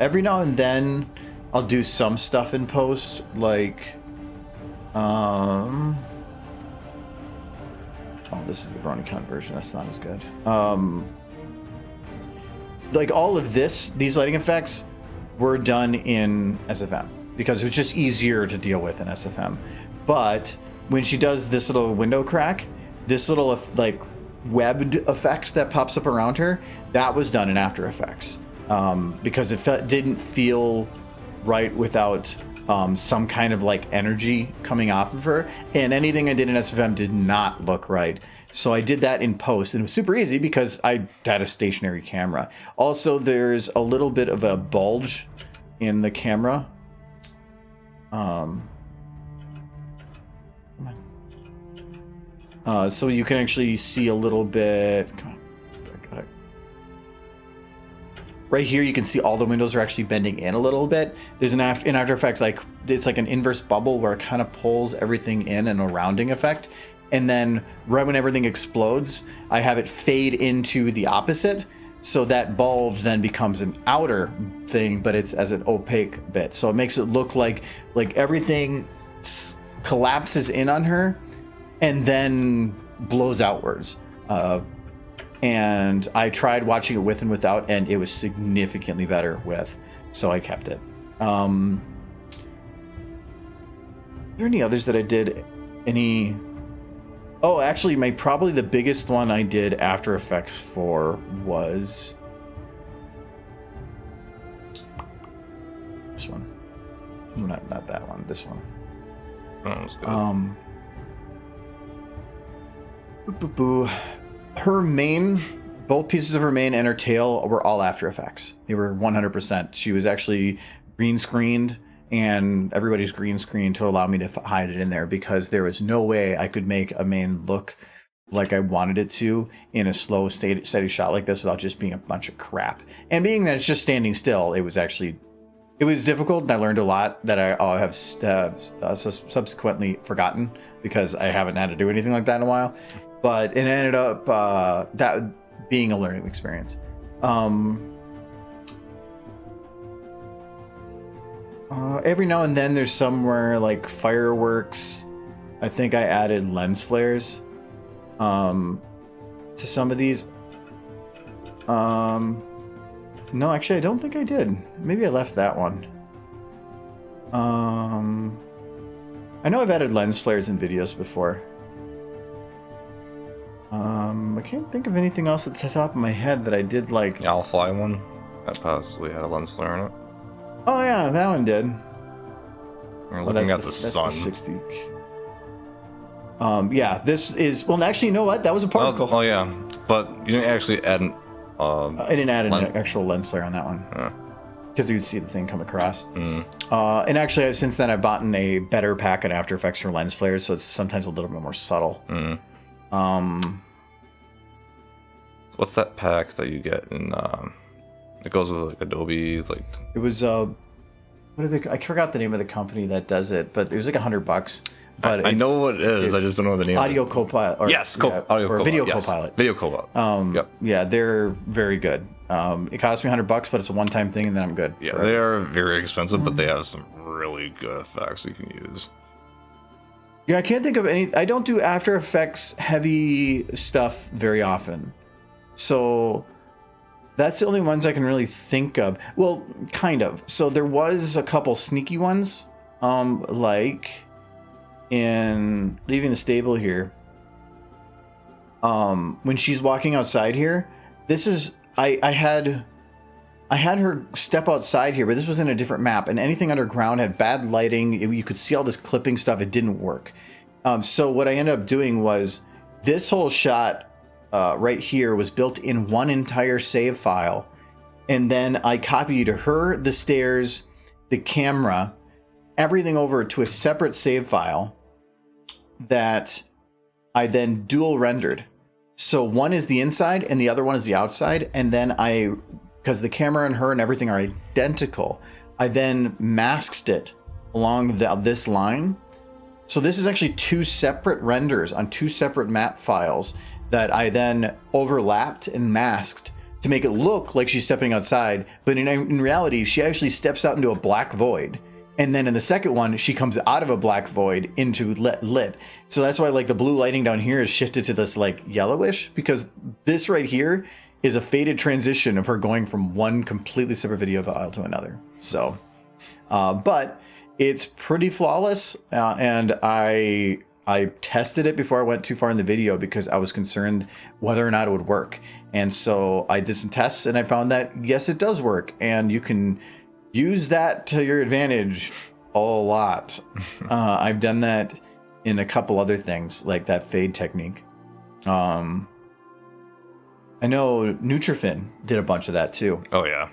Every now and then I'll do some stuff in post, like oh, this is the BronyCon version, that's not as good. Like all of these lighting effects were done in SFM because it was just easier to deal with in SFM. But when she does this little window crack, this little like webbed effect that pops up around her, that was done in After Effects, because it didn't feel right without some kind of like energy coming off of her, and anything I did in SFM did not look right. So I did that in post, and it was super easy because I had a stationary camera. Also, there's a little bit of a bulge in the camera. So you can actually see a little bit. Come on. Right here, you can see all the windows are actually bending in a little bit. There's in After Effects, like it's like an inverse bubble where it kind of pulls everything in and a rounding effect. And then right when everything explodes, I have it fade into the opposite. So that bulge then becomes an outer thing, but it's as an opaque bit. So it makes it look like everything collapses in on her and then blows outwards. And I tried watching it with and without, and it was significantly better with. So I kept it. Are there any others that I did? Oh, actually, probably the biggest one I did After Effects for was this one. Not that one. This one. Oh, that was good. Her mane, both pieces of her mane and her tail were all After Effects. They were 100%. She was actually green screened and everybody's green screen to allow me to hide it in there, because there was no way I could make a main look like I wanted it to in a slow, steady shot like this without just being a bunch of crap. And being that it's just standing still, it was difficult, and I learned a lot that I have subsequently forgotten because I haven't had to do anything like that in a while. But it ended up that being a learning experience. Every now and then there's somewhere like fireworks. I think I added lens flares to some of these. No, actually, I don't think I did. Maybe I left that one. I know I've added lens flares in videos before. I can't think of anything else at the top of my head that I did like. The Owl Fly one, that possibly had a lens flare in it. Oh yeah, that one did. We're looking at the sun. That's the 60. Yeah, this is, well, actually, you know what? That was a particle. Oh yeah, but you didn't actually add an. I didn't add an actual lens flare on that one. Because you'd see the thing come across. And actually, since then, I've bought a better pack in After Effects for lens flares, so it's sometimes a little bit more subtle. What's that pack that you get in? It goes with like Adobe, like. It was I forgot the name of the company that does it, but it was like $100. But I know what it is. I just don't know the name. Audio Copilot. Yes, Audio Copilot. Video yes. Copilot. Video Copilot. Yep. Yeah, they're very good. It cost me $100, but it's a one-time thing, and then I'm good. Yeah, they are very expensive, but they have some really good effects you can use. Yeah, I can't think of any. I don't do After Effects heavy stuff very often, so that's the only ones I can really think of. Well, kind of. So there was a couple sneaky ones, like in Leaving the Stable here. When she's walking outside here, this is I had her step outside here, but this was in a different map, and anything underground had bad lighting. You could see all this clipping stuff. It didn't work. So what I ended up doing was this whole shot right here was built in one entire save file, and then I copied her, the stairs, the camera, everything over to a separate save file that I then dual rendered. So one is the inside and the other one is the outside, and then because the camera and her and everything are identical, I then masked it along this line. So this is actually two separate renders on two separate map files that I then overlapped and masked to make it look like she's stepping outside, but in reality, she actually steps out into a black void. And then in the second one, she comes out of a black void into lit. So that's why like the blue lighting down here is shifted to this like yellowish, because this right here is a faded transition of her going from one completely separate video file to another. So, but it's pretty flawless. And I tested it before I went too far in the video because I was concerned whether or not it would work. And so I did some tests and I found that yes, it does work. And you can use that to your advantage a lot. I've done that in a couple other things, like that fade technique. I know Nutrifin did a bunch of that too. Oh yeah,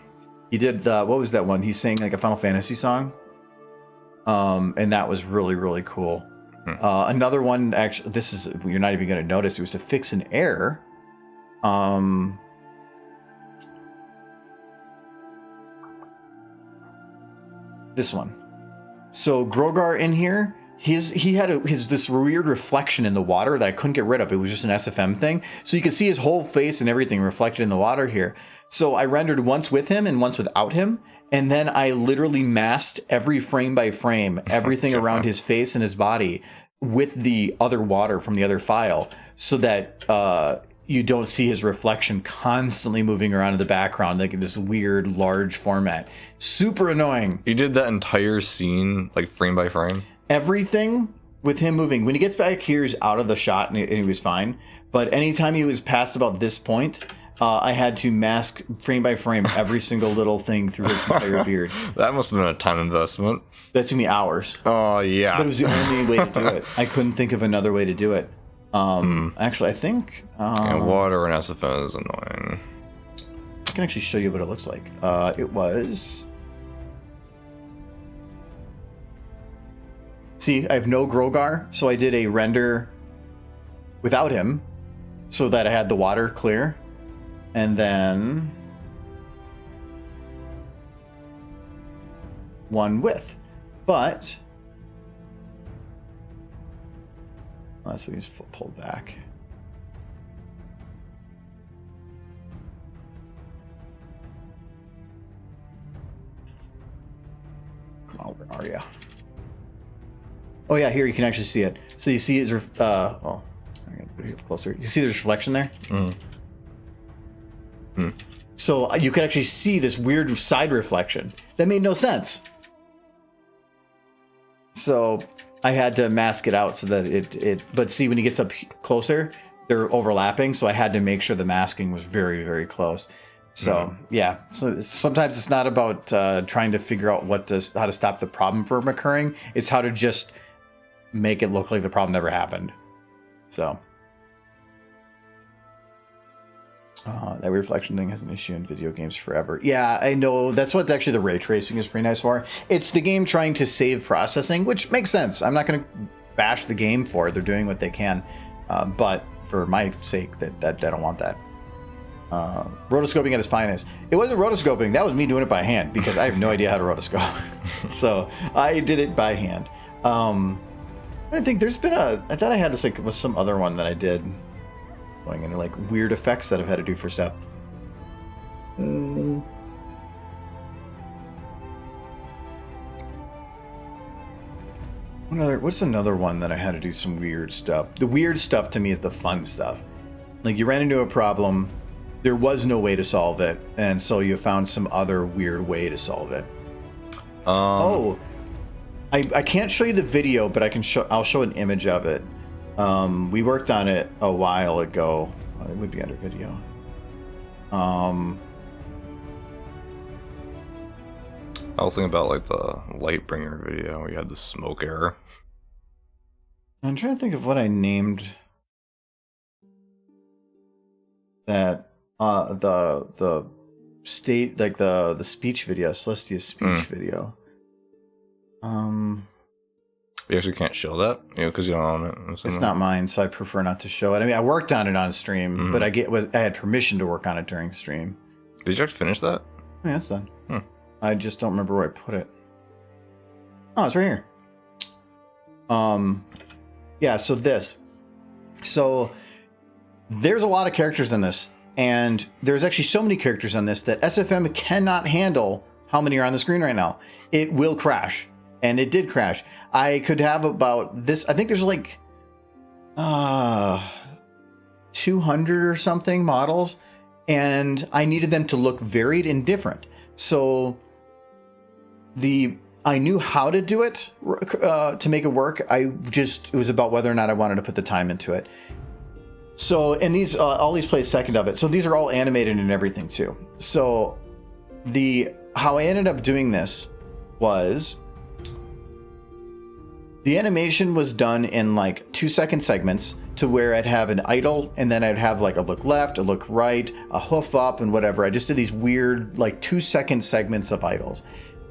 he did. What was that one? He sang like a Final Fantasy song, and that was really really cool. Another one, actually, this is you're not even going to notice. It was to fix an error. This one. So Grogar in here, he had this weird reflection in the water that I couldn't get rid of. It was just an SFM thing. So you can see his whole face and everything reflected in the water here. So I rendered once with him and once without him. And then I literally masked every frame by frame, everything around his face and his body with the other water from the other file so that you don't see his reflection constantly moving around in the background, like in this weird large format. Super annoying. You did that entire scene, like frame by frame? Everything with him moving. When he gets back here, he's out of the shot and he was fine. But anytime he was past about this point, I had to mask frame by frame every single little thing through his entire beard. That must have been a time investment. That took me hours. Oh, yeah. But it was the only way to do it. I couldn't think of another way to do it. Actually, I think... water and SFM is annoying. I can actually show you what it looks like. It was... see, I have no Grogar, so I did a render without him so that I had the water clear. And then one with. But that's what he's pulled back. Come on, where are you? Oh yeah, here you can actually see it. So you see his I'm gonna put it closer. You see there's reflection there? So you could actually see this weird side reflection. That made no sense. So I had to mask it out so that but see, when he gets up closer, they're overlapping. So I had to make sure the masking was very, very close. So yeah, so sometimes it's not about trying to figure out how to stop the problem from occurring. It's how to just make it look like the problem never happened. So that reflection thing has an issue in video games forever. Yeah, I know. That's what actually the ray tracing is pretty nice for. It's the game trying to save processing, which makes sense. I'm not going to bash the game for it. They're doing what they can. But for my sake, that I don't want that. Rotoscoping at its finest. It wasn't rotoscoping. That was me doing it by hand because I have no idea how to rotoscope. So I did it by hand. I think there's been I thought I had this was some other one that I did going into like weird effects that I've had to do for stuff. What's another one that I had to do some weird stuff? The weird stuff to me is the fun stuff. Like you ran into a problem, there was no way to solve it, and so you found some other weird way to solve it. I can't show you the video, but I'll show an image of it. We worked on it a while ago. It would be under video. I was thinking about like the Lightbringer video where you had the smoke error. I'm trying to think of what I named that. The state, like the speech video, Celestia's speech video. You actually can't show that, because you don't own it. It's not mine, so I prefer not to show it. I mean, I worked on it on stream, but I had permission to work on it during stream. Did you actually finish that? Yeah, it's done. I just don't remember where I put it. Oh, it's right here. Yeah. So there's a lot of characters in this, and there's actually so many characters on this that SFM cannot handle how many are on the screen right now. It will crash. And it did crash. I could have about this. I think there's like 200 or something models, and I needed them to look varied and different. So I knew how to do it to make it work. It was about whether or not I wanted to put the time into it. So, and these all these play second of it. So these are all animated and everything too. So how I ended up doing this was, the animation was done in like 2-second segments to where I'd have an idle and then I'd have like a look left, a look right, a hoof up and whatever. I just did these weird like 2-second segments of idles.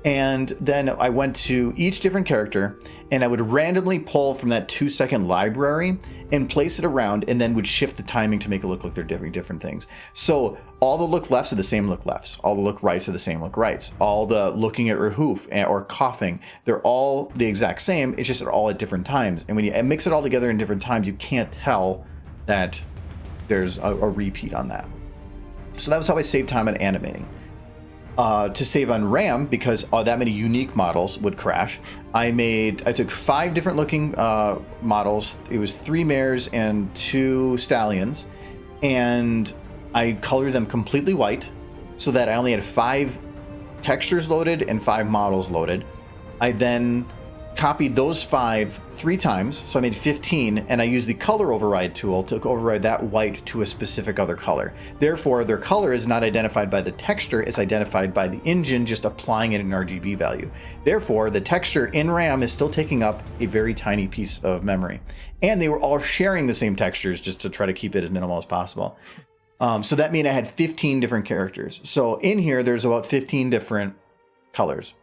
And then I went to each different character and I would randomly pull from that 2-second library and place it around, and then would shift the timing to make it look like they're different things. So all the look lefts are the same look lefts. All the look rights are the same look rights. All the looking at her hoof or coughing, they're all the exact same. It's just they're all at different times. And when you mix it all together in different times, you can't tell that there's a repeat on that. So that was how I saved time on animating. To save on RAM, because that many unique models would crash, I took 5 different looking models. It was 3 mares and 2 stallions, and I colored them completely white so that I only had 5 textures loaded and 5 models loaded. I then copied those 5 3 times, so I made 15, and I used the color override tool to override that white to a specific other color. Therefore, their color is not identified by the texture, it's identified by the engine just applying it an RGB value. Therefore, the texture in RAM is still taking up a very tiny piece of memory. And they were all sharing the same textures just to try to keep it as minimal as possible. So that means I had 15 different characters. So in here, there's about 15 different colors.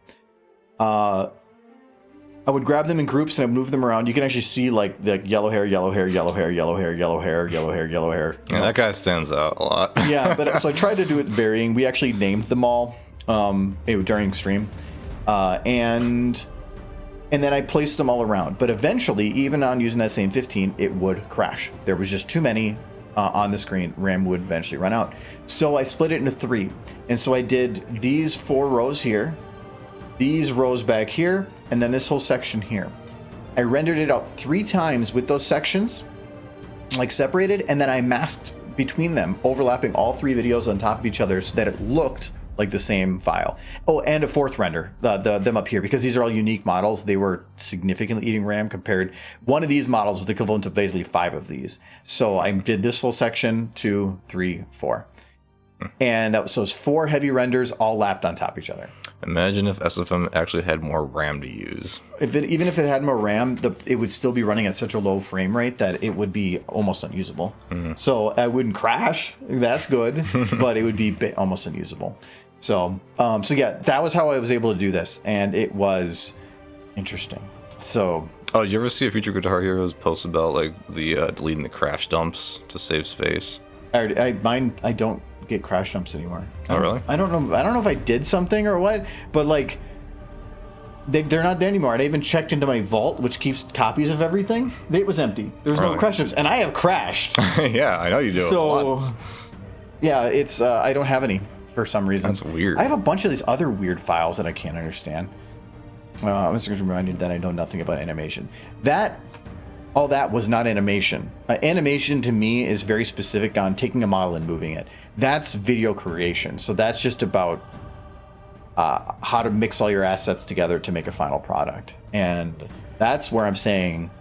I would grab them in groups and I'd move them around. You can actually see like the yellow hair, yellow hair, yellow hair, yellow hair, yellow hair, yellow hair, yellow hair. Yeah, that guy stands out a lot. Yeah, but so I tried to do it varying. We actually named them all during stream, and then I placed them all around. But eventually, even on using that same 15, it would crash. There was just too many on the screen. RAM would eventually run out. So I split it into 3, and so I did these 4 rows here, these rows back here, and then this whole section here. I rendered it out 3 times with those sections, like separated, and then I masked between them, overlapping all 3 videos on top of each other so that it looked like the same file. Oh, and a 4th render, them up here, because these are all unique models. They were significantly eating RAM compared. One of these models was the equivalent of basically 5 of these. So I did this whole section, 2, 3, 4. And so it's 4 heavy renders all lapped on top of each other. Imagine if SFM actually had more RAM to use. Even if it had more RAM, it would still be running at such a low frame rate that it would be almost unusable. So I wouldn't crash. That's good, but it would be almost unusable. So yeah, that was how I was able to do this, and it was interesting. So. Oh, did you ever see a future Guitar Heroes post about like the deleting the crash dumps to save space? I don't get crash dumps anymore. Oh, really? I don't know if I did something or what, but like they're not there anymore. And I even checked into my vault, which keeps copies of everything. It was empty. There was no crash dumps, and I have crashed. Yeah, I know you do. So yeah, it's I don't have any for some reason. That's weird. I have a bunch of these other weird files that I can't understand. I was just reminded that I know nothing about animation. All that was not animation. Animation to me is very specific on taking a model and moving it. That's video creation. So that's just about how to mix all your assets together to make a final product. And that's where I'm saying,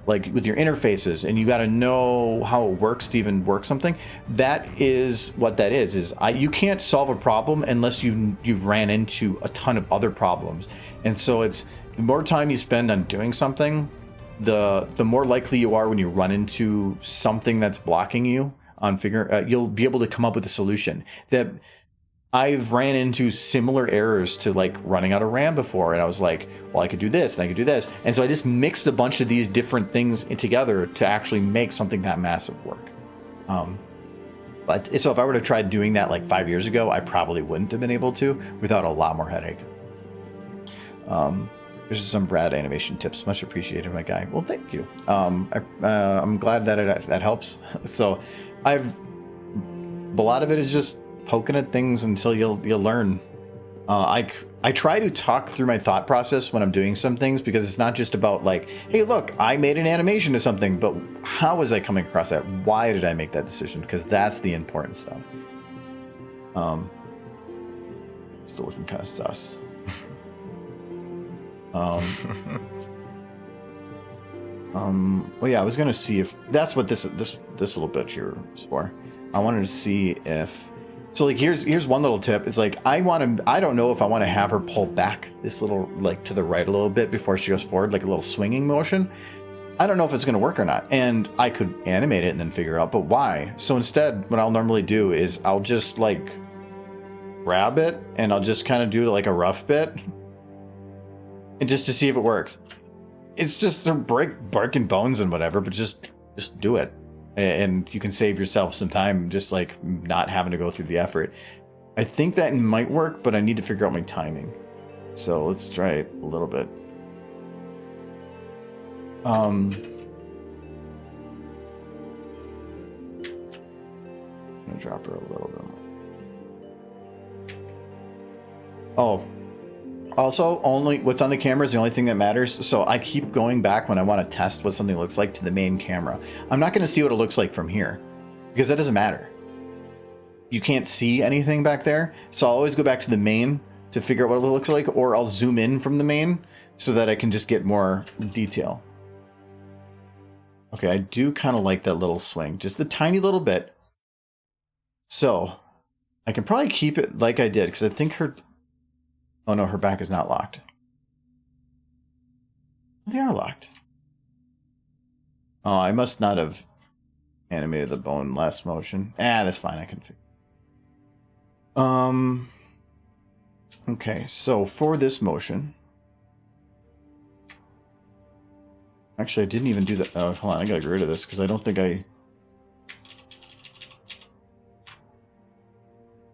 like with your interfaces, and you got to know how it works to even work something. That is what that is you can't solve a problem unless you've ran into a ton of other problems. And so it's the more time you spend on doing something, the more likely you are when you run into something that's blocking you on you'll be able to come up with a solution. That I've ran into similar errors to like running out of RAM before, and I was like, well, I could do this and I could do this, and so I just mixed a bunch of these different things together to actually make something that massive work. But so if I were to try doing that like 5 years ago, I probably wouldn't have been able to without a lot more headache. There's some Brad animation tips. Much appreciated, my guy. Well, thank you. I'm glad that that helps. So a lot of it is just poking at things until you'll learn. I try to talk through my thought process when I'm doing some things, because it's not just about like, hey, look, I made an animation to something, but how was I coming across that? Why did I make that decision? Because that's the important stuff. Still looking kind of sus. Well, yeah, I was gonna see if that's what this little bit here is for. I wanted to see if, so like here's one little tip. It's like I don't know if I want to have her pull back this little, like to the right a little bit before she goes forward, like a little swinging motion. I don't know if it's gonna work or not, and I could animate it and then figure out, but why? So instead, what I'll normally do is I'll just like grab it and I'll just kind of do like a rough bit. And just to see if it works. It's just to break barking bones and whatever, but just do it. And you can save yourself some time just like not having to go through the effort. I think that might work, but I need to figure out my timing. So let's try it a little bit. I'm gonna drop her a little bit more. Oh. Also, only what's on the camera is the only thing that matters. So I keep going back when I want to test what something looks like to the main camera. I'm not going to see what it looks like from here because that doesn't matter. You can't see anything back there. So I'll always go back to the main to figure out what it looks like, or I'll zoom in from the main so that I can just get more detail. Okay, I do kind of like that little swing, just a tiny little bit. So I can probably keep it like I did because I think her... Oh no, her back is not locked. They are locked. Oh, I must not have animated the bone last motion. That's fine, I can figure. Okay, so for this motion, Actually, I didn't even do that. Oh, hold on. I gotta get rid of this because I don't think I...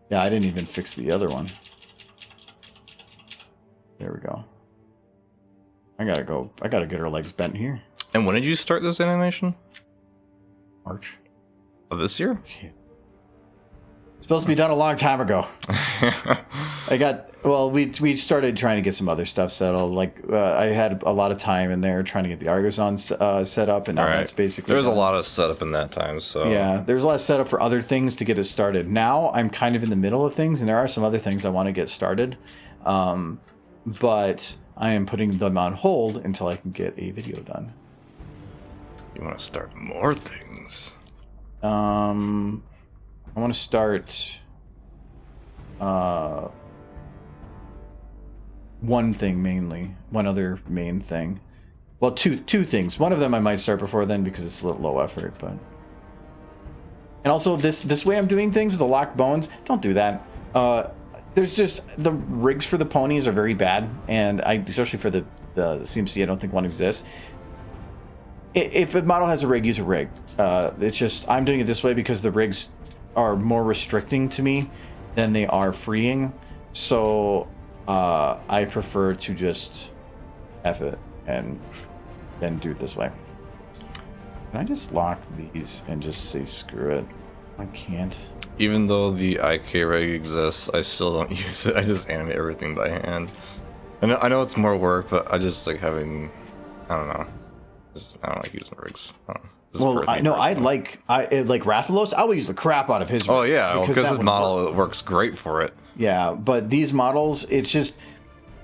Yeah, I didn't even fix the other one. There we go. I gotta go. I gotta get her legs bent here. And when did you start this animation? March. Of this year? Yeah. It's supposed to be done a long time ago. We started trying to get some other stuff settled. Like I had a lot of time in there trying to get the Argos on set up, and now that's basically there's done. a lot of setup in that time. So yeah, there's a lot of setup for other things to get it started. Now I'm kind of in the middle of things, and there are some other things I want to get started, but I am putting them on hold until I can get a video done. You want to start more things? I want to start one thing mainly. One other main thing. Well, two things. One of them I might start before then because it's a little low effort, but... And also, this way I'm doing things with the locked bones, don't do that. There's just... The rigs for the ponies are very bad, and especially for the CMC, I don't think one exists. If a model has a rig, use a rig. It's just... I'm doing it this way because the rigs are more restricting to me than they are freeing. So I prefer to just F it and then do it this way. Can I just lock these and just say screw it? I can't. Even though the IK rig exists, I still don't use it. I just animate everything by hand. I know it's more work, but I just like having... I don't know. I don't like using rigs. Well, I like Rathalos. I will use the crap out of his rig. Oh yeah, because his model works great for it. Yeah, but these models, it's just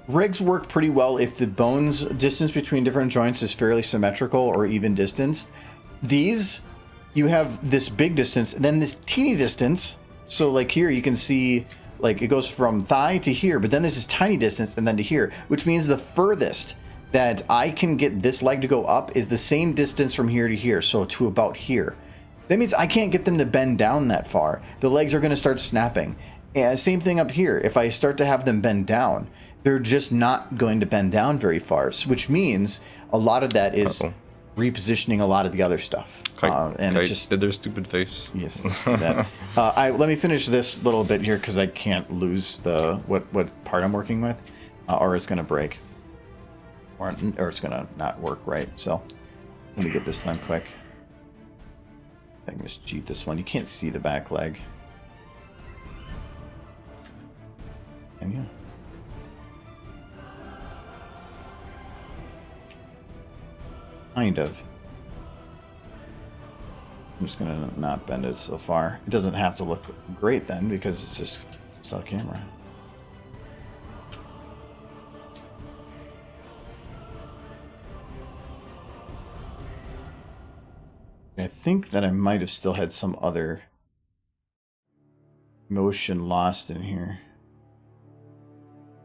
rigs work pretty well if the bones distance between different joints is fairly symmetrical or even distanced. These, you have this big distance and then this teeny distance. So like here you can see like it goes from thigh to here, but then there's this tiny distance and then to here, which means the furthest that I can get this leg to go up is the same distance from here to here, so to about here. That means I can't get them to bend down that far. The legs are going to start snapping. And same thing up here. If I start to have them bend down, they're just not going to bend down very far, which means a lot of that is repositioning a lot of the other stuff. And it just did their stupid face. Yes, see that. Let me finish this little bit here because I can't lose the what part I'm working with, or it's going to break. Or it's gonna not work right. So let me get this done quick. I can just cheat this one. You can't see the back leg. And yeah. Kind of. I'm just gonna not bend it so far. It doesn't have to look great then because it's just out of camera. I think that I might have still had some other motion lost in here.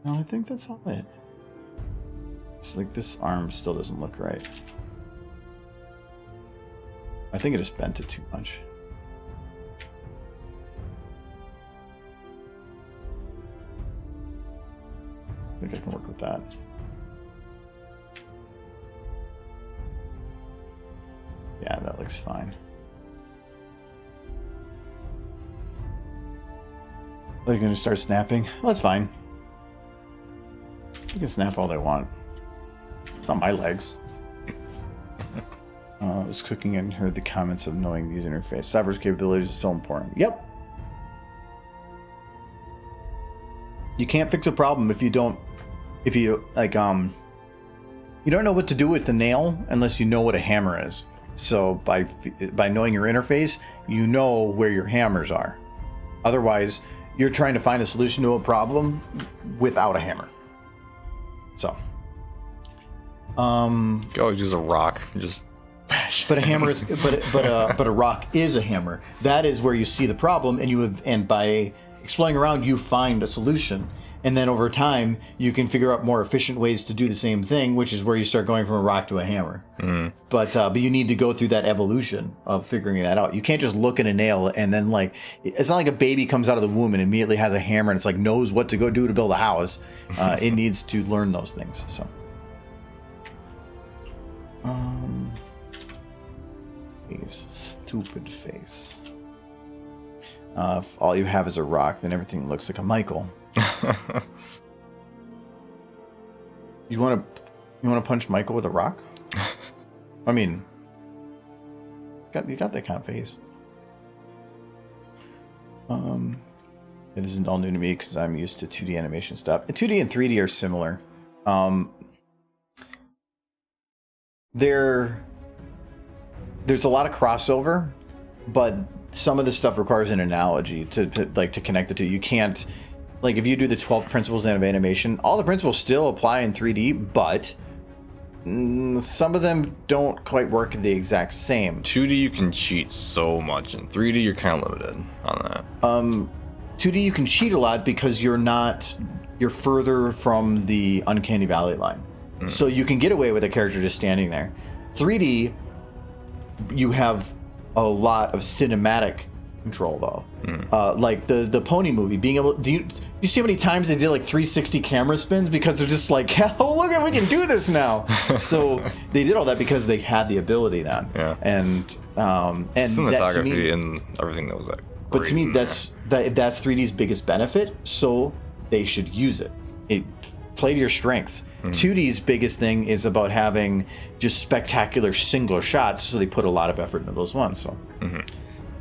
No, I think that's all it. It's like this arm still doesn't look right. I think I just bent it too much. I think I can work with that. Yeah, that looks fine. Are you going to start snapping? Well, that's fine. You can snap all they want. It's not my legs. I was cooking and heard the comments of knowing the user interface. Cyber's capabilities is so important. Yep. You can't fix a problem if you don't... If you, like, you don't know what to do with the nail unless you know what a hammer is. So by knowing your interface, you know where your hammers are. Otherwise, you're trying to find a solution to a problem without a hammer. So, You always use a rock. Just but a hammer is but a rock is a hammer. That is where you see the problem, and by exploring around, you find a solution. And then over time, you can figure out more efficient ways to do the same thing, which is where you start going from a rock to a hammer. Mm. But you need to go through that evolution of figuring that out. You can't just look at a nail and then it's not like a baby comes out of the womb and immediately has a hammer and it's like knows what to go do to build a house. It needs to learn those things. So His stupid face. If all you have is a rock, then everything looks like a Michael. You want to punch Michael with a rock? I mean, you got that kind of face. It isn't all new to me because I'm used to 2D animation stuff. And 2D and 3D are similar. There's a lot of crossover, but some of the stuff requires an analogy to connect the two. You can't, like, if you do the 12 principles of animation, all the principles still apply in 3D, but some of them don't quite work the exact same. 2D you can cheat so much, in 3D you're kind of limited on that. 2D you can cheat a lot because you're further from the uncanny valley line. So you can get away with a character just standing there. 3D, you have a lot of cinematic control though. Like the Pony movie, being able, do you see how many times they did like 360 camera spins because they're just like, oh look, we can do this now. So they did all that because they had the ability then. Yeah. And cinematography and everything that was that. But to me, that's 3D's biggest benefit, so they should use it. Play to your strengths. 2D's biggest thing is about having just spectacular single shots, so they put a lot of effort into those ones. So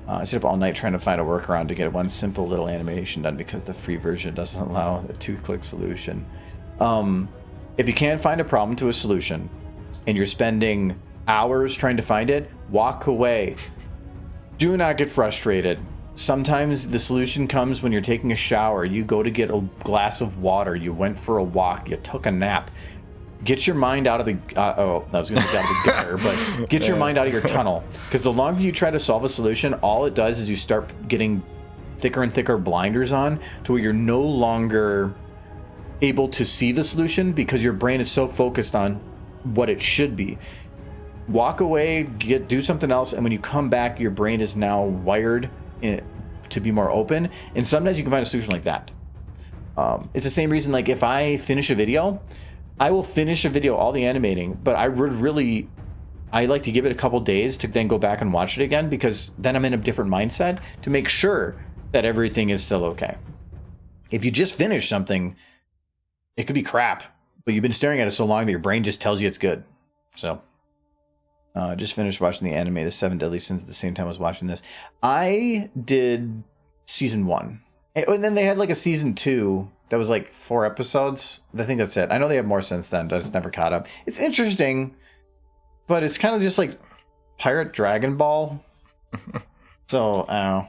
I stayed up all night trying to find a workaround to get one simple little animation done because the free version doesn't allow a 2-click solution. If you can't find a problem to a solution and you're spending hours trying to find it, walk away. Do not get frustrated. Sometimes the solution comes when you're taking a shower, you go to get a glass of water, you went for a walk, you took a nap. Get your mind out of the I was going to say out of the gutter, but get your mind out of your tunnel. Because the longer you try to solve a solution, all it does is you start getting thicker and thicker blinders on to where you're no longer able to see the solution because your brain is so focused on what it should be. Walk away, do something else, and when you come back, your brain is now wired to be more open, and sometimes you can find a solution like that. It's the same reason, like if I finish a video, I will finish a video, all the animating, but I like to give it a couple days to then go back and watch it again, because then I'm in a different mindset to make sure that everything is still okay. If you just finish something, it could be crap, but you've been staring at it so long that your brain just tells you it's good. So just finished watching the anime, The 7 Deadly Sins, at the same time I was watching this. I did season 1. And then they had like a season 2 that was like 4 episodes. I think that's it. I know they have more since then, but it's never caught up. It's interesting, but it's kind of just like Pirate Dragon Ball. So, I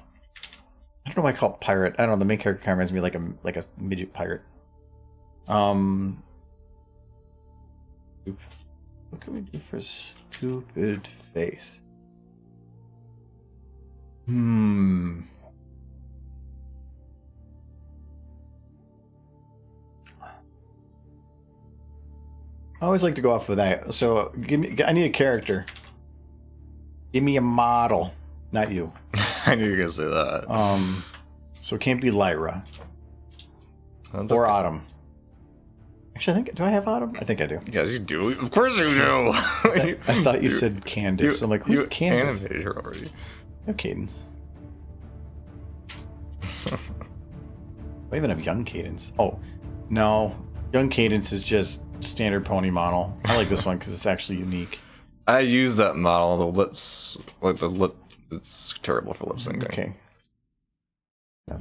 don't know why I call it pirate. I don't know, the main character kind of reminds me like a midget pirate. What can we do for stupid face? I always like to go off with that. So I need a character. Give me a model, not you. I knew you were gonna say that. So it can't be Lyra Or Autumn. Actually, do I have Autumn? I think I do. Yes, you do. Of course you do. I thought you said Candace. I'm like, who's Candace? Animated her already. No Cadence. I even have Young Cadence. Oh, no. Young Cadence is just standard pony model. I like this one because it's actually unique. I use that model. The lips, like the lip, it's terrible for lip syncing. Okay. Yeah.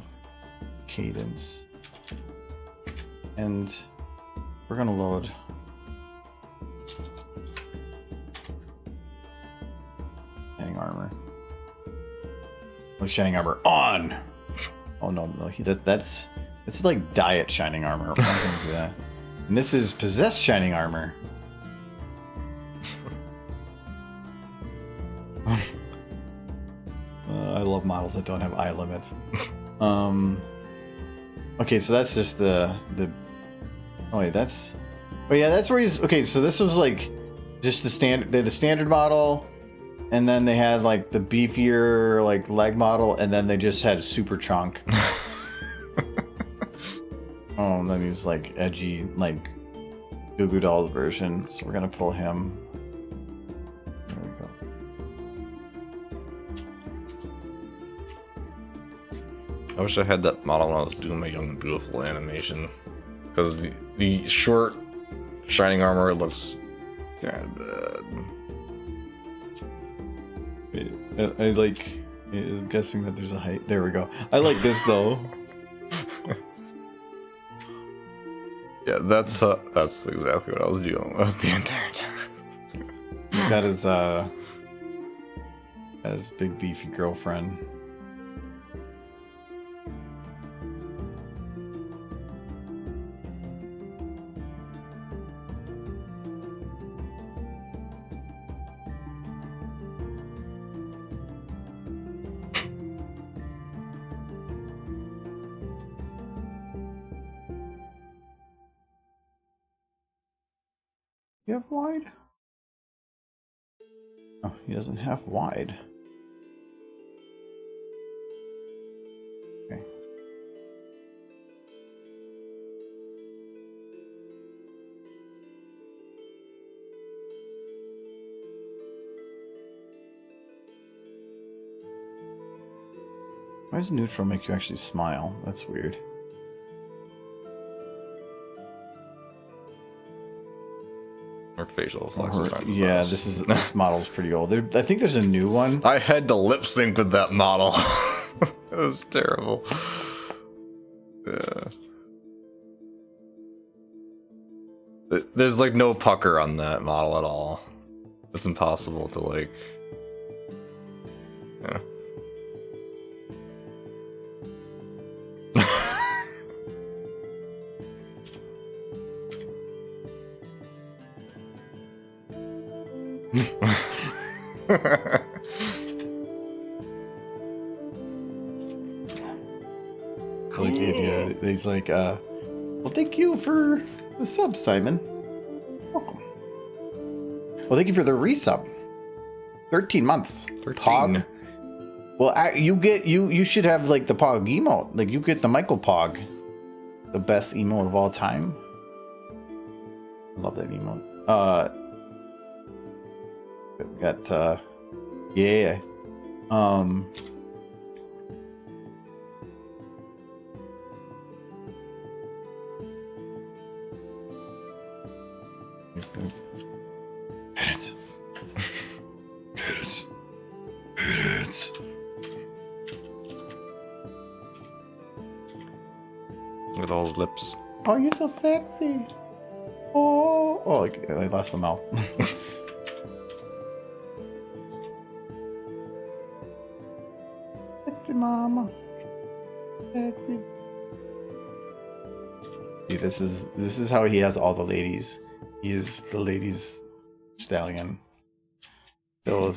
Cadence. And we're gonna load Shining Armor. With Shining Armor on. Oh no, that's like Diet Shining Armor. I'm not gonna do that. And this is Possessed Shining Armor. I love models that don't have eye limits. Okay, so that's just the. Oh wait, that's. Oh yeah, that's where he's. Okay, so this was like just the standard. They had the standard model, and then they had like the beefier like leg model, and then they just had Super Chunk. Oh, and then he's like edgy, like Goo Goo Dolls version. So we're gonna pull him. I wish I had that model when I was doing my Young and Beautiful animation. Because the short, shining armor looks kind of bad. I like guessing that there's a height. There we go. I like this though. Yeah, that's exactly what I was dealing with the entire time. He's got his big beefy girlfriend. You have wide? Oh, he doesn't have wide. Okay. Why does neutral make you actually smile? That's weird. Her facial flexes. Yeah, this model's pretty old. I think there's a new one. I had to lip sync with that model. It was terrible. Yeah. There's like no pucker on that model at all. It's impossible to like. Yeah. Like idiot. He's like, well, thank you for the sub, Simon. Welcome. Well, thank you for the resub. 13 months. 13. Pog. Well, you should have like the Pog emote. Like you get the Michael Pog, the best emote of all time. I love that emote. Got yeah. Hit it. Hit it. Hit it. Look at all his lips. Oh, you're so sexy. Oh, I lost the mouth. Sexy mama. Sexy. See, this is how he has all the ladies. He is the ladies' stallion. So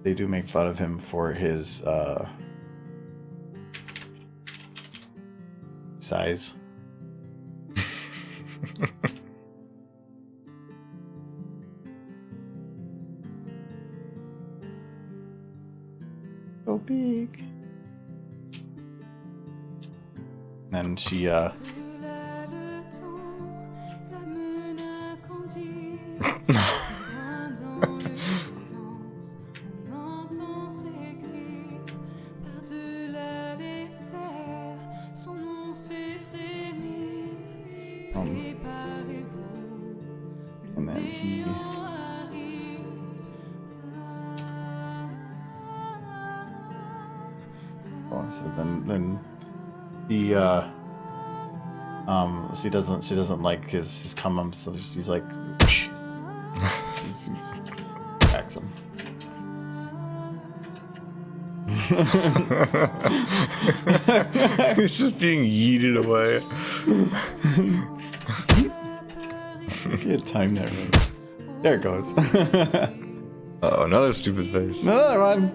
they do make fun of him for his size. So big. And she and then he so then he she doesn't like his come up, so she's like she attacks him. He's just being yeeted away. Can't time that right. There it goes. Oh, another stupid face. Another one.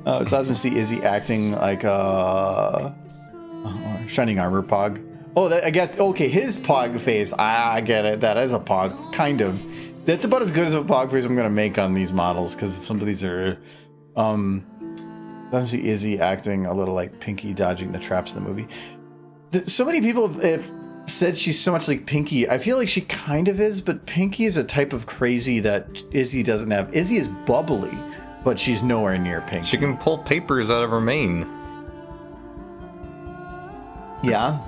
So I was gonna see Izzy acting like Shining Armor Pog. Oh, I guess okay. His Pog face. I get it. That is a Pog, kind of. That's about as good as a Pog face I'm gonna make on these models because some of these are. I see Izzy acting a little like Pinky dodging the traps in the movie. So many people have said she's so much like Pinky. I feel like she kind of is, but Pinky is a type of crazy that Izzy doesn't have. Izzy is bubbly, but she's nowhere near Pinky. She can pull papers out of her mane. Yeah.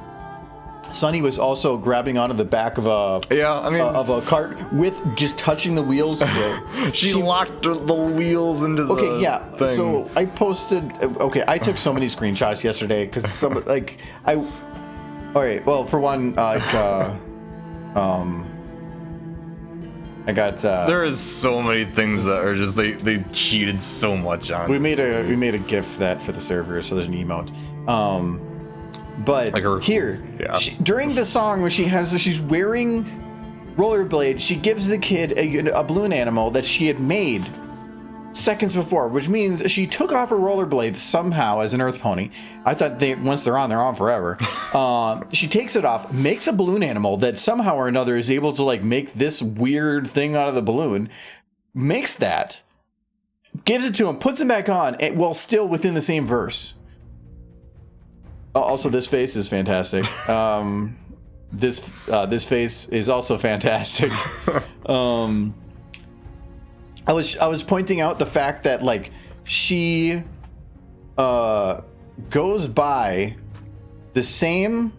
Sonny was also grabbing onto the back of a cart with just touching the wheels. she locked the wheels into the thing. So I posted. Okay, I took so many screenshots yesterday because all right. Well, for one, I got. There is so many things that are just they cheated so much on. We made a GIF that for the server, so there's an emote. But like here, during the song when she's wearing rollerblades, she gives the kid a balloon animal that she had made seconds before, which means she took off her rollerblades somehow as an earth pony. I thought once they're on forever. She takes it off, makes a balloon animal that somehow or another is able to like make this weird thing out of the balloon, makes that, gives it to him, puts him back on, while still within the same verse. Also, this face is fantastic. This face is also fantastic. I was pointing out the fact that like she goes by the same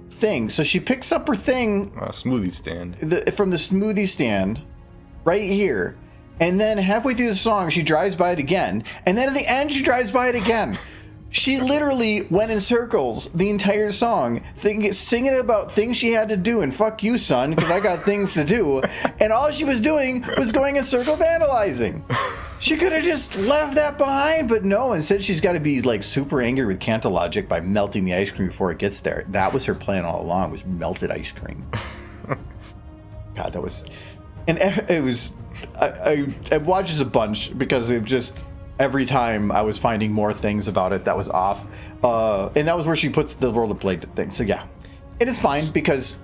thing. So she picks up her thing, smoothie stand, from the smoothie stand right here, and then halfway through the song she drives by it again, and then at the end she drives by it again. She literally went in circles the entire song, singing about things she had to do, and fuck you, son, because I got things to do. And all she was doing was going in circle vandalizing. She could have just left that behind, but no. Instead, she's got to be like super angry with Cantalogic by melting the ice cream before it gets there. That was her plan all along, was melted ice cream. God, that was, and it was. I watched this a bunch because it just. Every time I was finding more things about it that was off. And that was where she puts the rollerblade thing. So yeah, it is fine because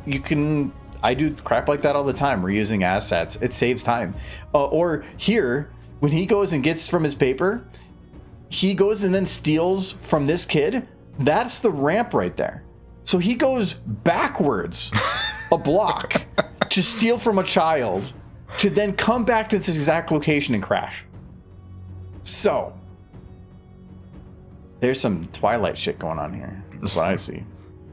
I do crap like that all the time, reusing assets. It saves time. Or here, when he goes and gets from his paper, he goes and then steals from this kid. That's the ramp right there. So he goes backwards a block to steal from a child to then come back to this exact location and crash. So, there's some Twilight shit going on here. That's what I see.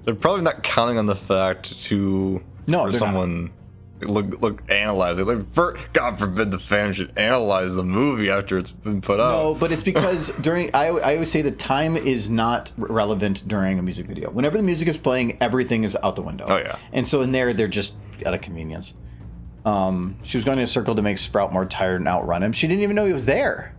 They're probably not counting on the fact for someone analyze it. Like, God forbid the fans should analyze the movie after it's been put out. No, but it's because I always say that time is not relevant during a music video. Whenever the music is playing, everything is out the window. Oh yeah. And so in there, they're just out of convenience. She was going in a circle to make Sprout more tired and outrun him. She didn't even know he was there.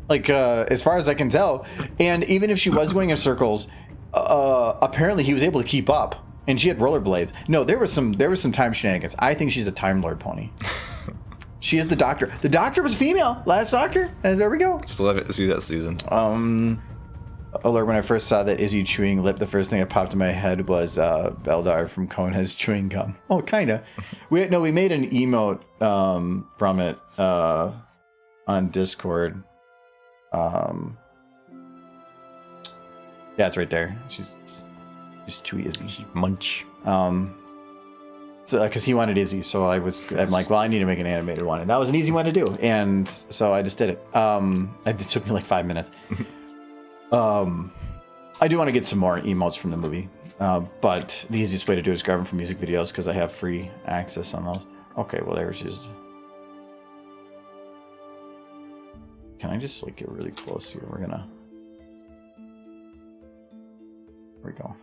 Like, as far as I can tell. And even if she was going in circles, apparently he was able to keep up. And she had rollerblades. No, there was some time shenanigans. I think she's a Time Lord pony. She is the Doctor. The Doctor was female. Last Doctor. And there we go. Still have it to see that season. Alert, when I first saw that Izzy chewing lip, the first thing that popped in my head was Beldar from Kona's chewing gum. Oh, kind of. We made an emote from it on Discord. Yeah, it's right there. She's chewy Izzy. She munch. So because he wanted Izzy, so I'm like, well, I need to make an animated one, and that was an easy one to do, and so I just did it. It took me like 5 minutes. I do want to get some more emotes from the movie, but the easiest way to do it is grab them from music videos because I have free access on those. Okay, well there she is. Can I just like get really close here? Here we go.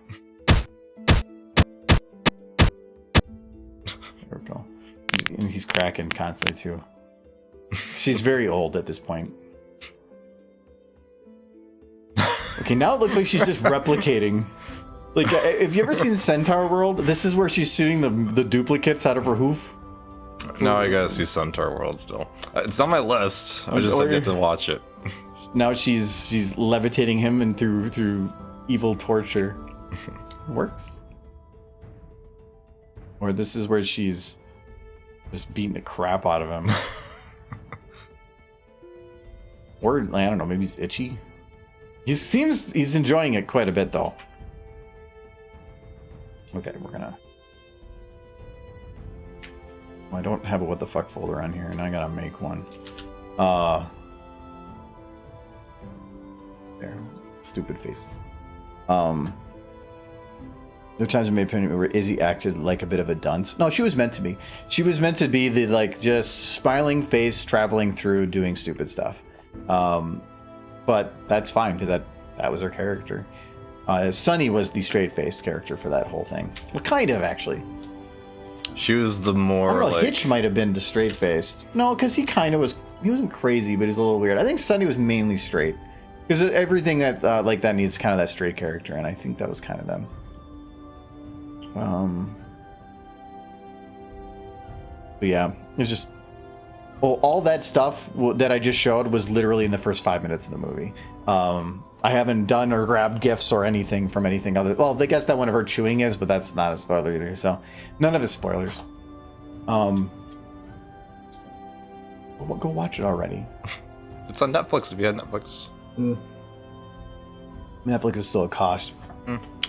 There we go. And he's cracking constantly too. She's very old at this point. Okay, now it looks like she's just replicating. Like, have you ever seen Centaur World? This is where she's shooting the duplicates out of her hoof. No, I gotta see Centaur World still. It's on my list. I just get to watch it. Now she's levitating him and through evil torture. Works. Or this is where she's just beating the crap out of him. Or I don't know, maybe he's itchy. He's enjoying it quite a bit though. Okay, we're gonna. Well, I don't have a what the fuck folder on here, and I gotta make one. There, stupid faces. There were times in my opinion where Izzy acted like a bit of a dunce. No, she was meant to be. She was meant to be the like just smiling face traveling through doing stupid stuff. But that's fine because that was her character. Sunny was the straight-faced character for that whole thing. Well, kind of actually. She was the more I don't know, like Hitch might have been the straight-faced. No, because he kind of was. He wasn't crazy, but he's a little weird. I think Sunny was mainly straight because everything that like that needs kind of that straight character, and I think that was kind of them. But yeah, it was just all that stuff that I just showed was literally in the first 5 minutes of the movie. I haven't done or grabbed gifts or anything from anything other. Well, I guess that one of her chewing is, but that's not a spoiler either. So none of it's spoilers. Go watch it already. it's on Netflix if you had Netflix. Netflix is still a cost.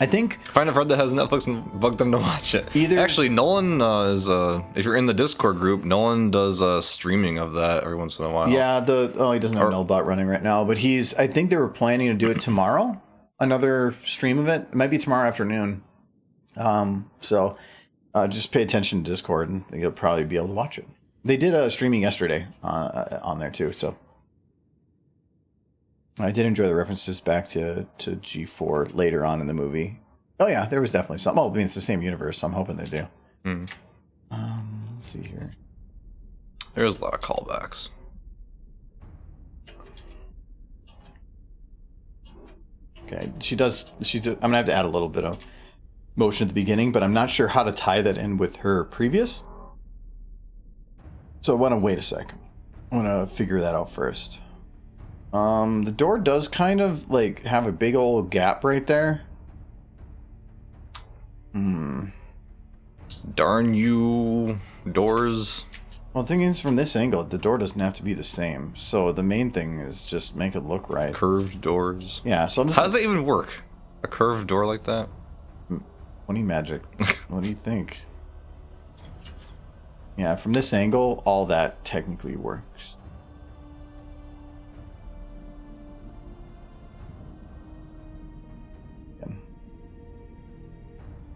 I think Find a friend that has Netflix and bug them to watch it. Actually, Nolan is if you're in the Discord group, Nolan does streaming of that every once in a while. Yeah, he doesn't have Nullbot running right now, but I think they were planning to do it tomorrow. Another stream of it. It might be tomorrow afternoon. So just pay attention to Discord and you'll probably be able to watch it. They did streaming yesterday on there too, so I did enjoy the references back to G4 later on in the movie. Oh yeah, there was definitely some. Oh, I mean, it's the same universe, so I'm hoping they do. Let's see here. There's a lot of callbacks. Okay, she does. I'm gonna have to add a little bit of motion at the beginning, but I'm not sure how to tie that in with her previous. So I want to wait a second. I want to figure that out first. The door does kind of like have a big old gap right there. Darn you, doors. Well, the thing is, from this angle, the door doesn't have to be the same. So the main thing is just make it look right. Curved doors. Yeah. So how does that even work? A curved door like that? What do you magic? What do you think? Yeah, from this angle, all that technically works.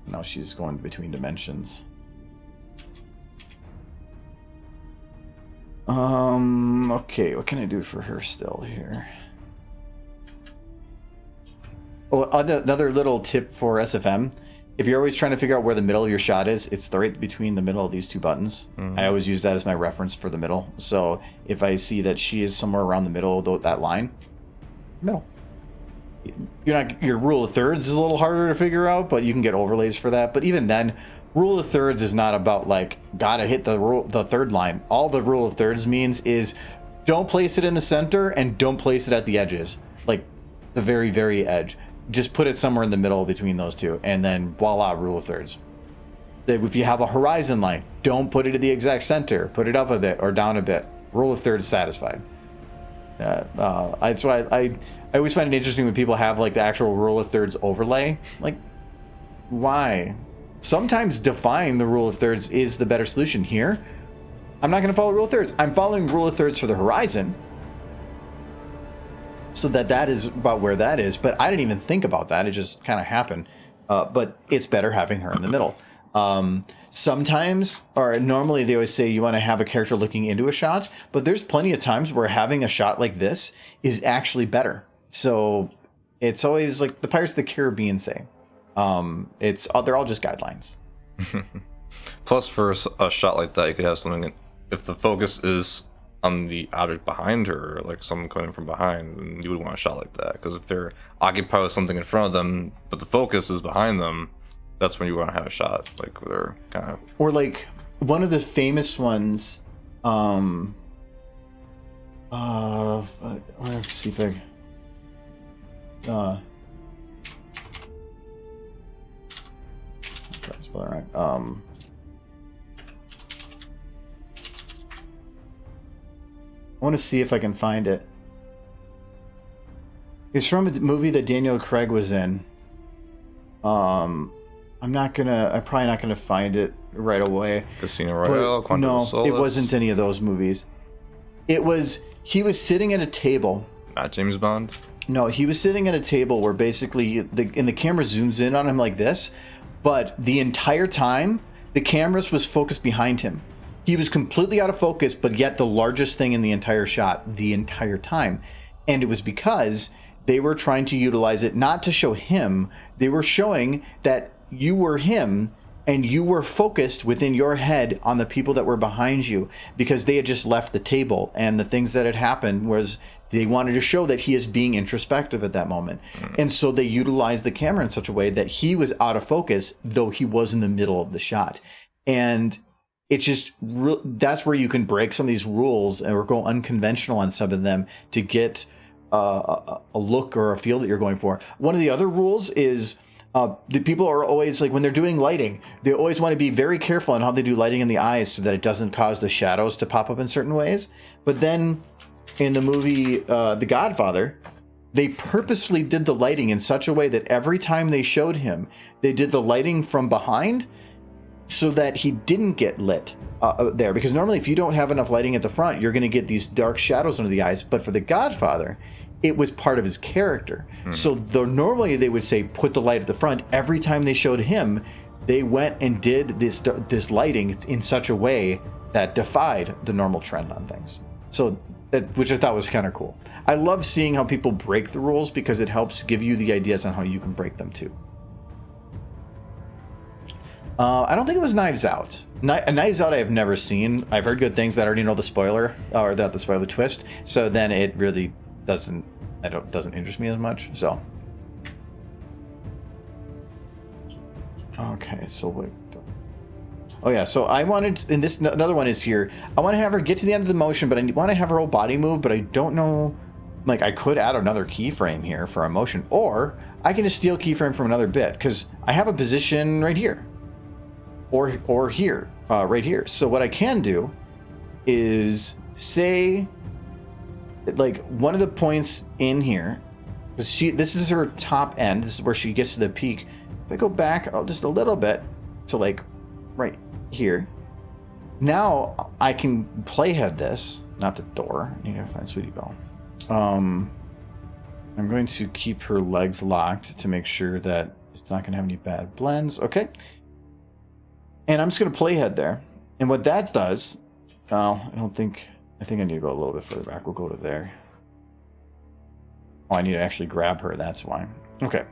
Now she's going between dimensions. Okay, what can I do for her still here? Oh, another little tip for SFM. If you're always trying to figure out where the middle of your shot is, it's right between the middle of these two buttons. I always use that as my reference for the middle. So if I see that she is somewhere around the middle of that line, middle. Your rule of thirds is a little harder to figure out, but you can get overlays for that. But even then, rule of thirds is not about like gotta hit the third line. All the rule of thirds means is don't place it in the center and don't place it at the edges, like the very, very edge. Just put it somewhere in the middle between those two, and then voila, rule of thirds. If you have a horizon line, don't put it at the exact center. Put it up a bit or down a bit. Rule of thirds satisfied. That's why I always find it interesting when people have like the actual rule of thirds overlay. Like, why? Sometimes define the rule of thirds is the better solution. Here, I'm not going to follow rule of thirds. I'm following rule of thirds for the horizon, so that is about where that is. But I didn't even think about that. It just kind of happened. But it's better having her in the middle. Sometimes, or normally they always say you want to have a character looking into a shot, but there's plenty of times where having a shot like this is actually better. So it's always like the Pirates of the Caribbean say. They're all just guidelines. Plus, for a shot like that, you could have something. If the focus is on the object behind her, like someone coming from behind, then you would want a shot like that. Because if they're occupied with something in front of them, but the focus is behind them, that's when you want to have a shot, like where they're kind of. Or like one of the famous ones. Let's see if I. Try to spell it right. I want to see if I can find it. It's from a movie that Daniel Craig was in. I'm probably not gonna find it right away. Casino Royale, Quantum of Solace. It wasn't any of those movies. He was sitting at a table. Not James Bond. No, he was sitting at a table where basically the camera zooms in on him like this, but the entire time the cameras was focused behind him. He was completely out of focus, but yet the largest thing in the entire shot the entire time. And it was because they were trying to utilize it not to show him, they were showing that you were him and you were focused within your head on the people that were behind you, because they had just left the table, and the things that had happened was they wanted to show that he is being introspective at that moment. And so they utilized the camera in such a way that he was out of focus, though he was in the middle of the shot. And it's just, that's where you can break some of these rules or go unconventional on some of them to get a look or a feel that you're going for. One of the other rules is the people are always like, when they're doing lighting, they always want to be very careful on how they do lighting in the eyes so that it doesn't cause the shadows to pop up in certain ways. But then in the movie The Godfather, they purposely did the lighting in such a way that every time they showed him, they did the lighting from behind so that he didn't get lit there. Because normally if you don't have enough lighting at the front, you're going to get these dark shadows under the eyes. But for The Godfather, it was part of his character. So normally they would say, put the light at the front. Every time they showed him, they went and did this lighting in such a way that defied the normal trend on things. So which I thought was kind of cool. I love seeing how people break the rules because it helps give you the ideas on how you can break them too. I don't think it was Knives Out. Knives Out I have never seen. I've heard good things, but I already know the spoiler, or the spoiler twist. So then it really doesn't interest me as much. So okay, so wait. Oh yeah, so I wanted, and this another one is here. I want to have her get to the end of the motion, but I want to have her whole body move, but I don't know. Like, I could add another keyframe here for a motion, or I can just steal keyframe from another bit because I have a position right here, or here, right here. So what I can do is say, like, one of the points in here, because this is her top end. This is where she gets to the peak. If I go back just a little bit to like right here, now I can playhead this, not the door. You gotta find Sweetiebelle. I'm going to keep her legs locked to make sure that it's not gonna have any bad blends. Okay. And I'm just gonna playhead there. And what that does, I think I need to go a little bit further back. We'll go to there. Oh, I need to actually grab her, that's why. Okay.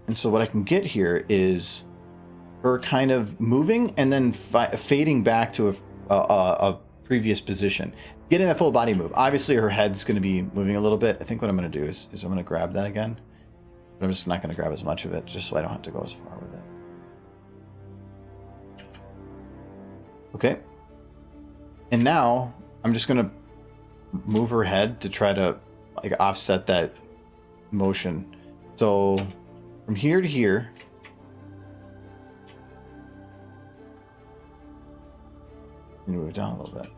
And so what I can get here is her kind of moving and then fading back to a previous position, getting that full body move. Obviously, her head's going to be moving a little bit. I think what I'm going to do is I'm going to grab that again. But I'm just not going to grab as much of it, just so I don't have to go as far with it. Okay. And now I'm just going to move her head to try to like offset that motion. So from here to here, move it down a little bit.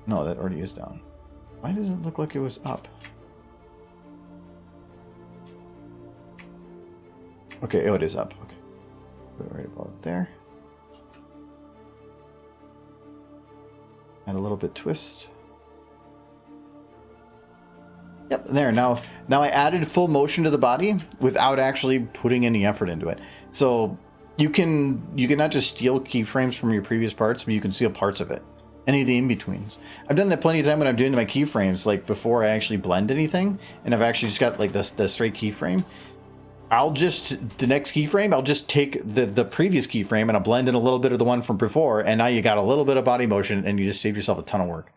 No, that already is down. Why does it look like it was up? Okay, oh, it is up. Okay, put it right about there. And a little bit twist. Yep, there. Now I added full motion to the body without actually putting any effort into it. So you can not just steal keyframes from your previous parts, but you can steal parts of it. Any of the in-betweens. I've done that plenty of time when I'm doing my keyframes, like before I actually blend anything, and I've actually just got like the straight keyframe. The next keyframe, I'll just take the previous keyframe and I'll blend in a little bit of the one from before, and now you got a little bit of body motion, and you just saved yourself a ton of work.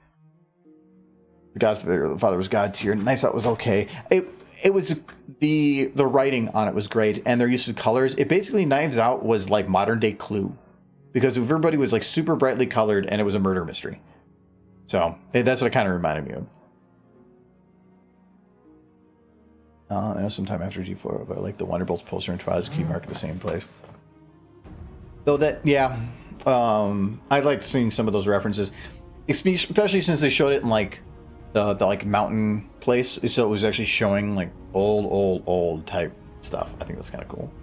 The Father was God tier. Nice, that was okay. It was the writing on it was great, and their use of colors. It basically, Knives Out was like modern day Clue, because everybody was like super brightly colored, and it was a murder mystery. So that's what it kind of reminded me of. I know sometime after G4, but I like the Wonderbolts poster and Twilight's key mark at the same place. Though that, yeah, I like seeing some of those references, especially since they showed it in like the like mountain place, so it was actually showing like old type stuff. I think that's kind of cool.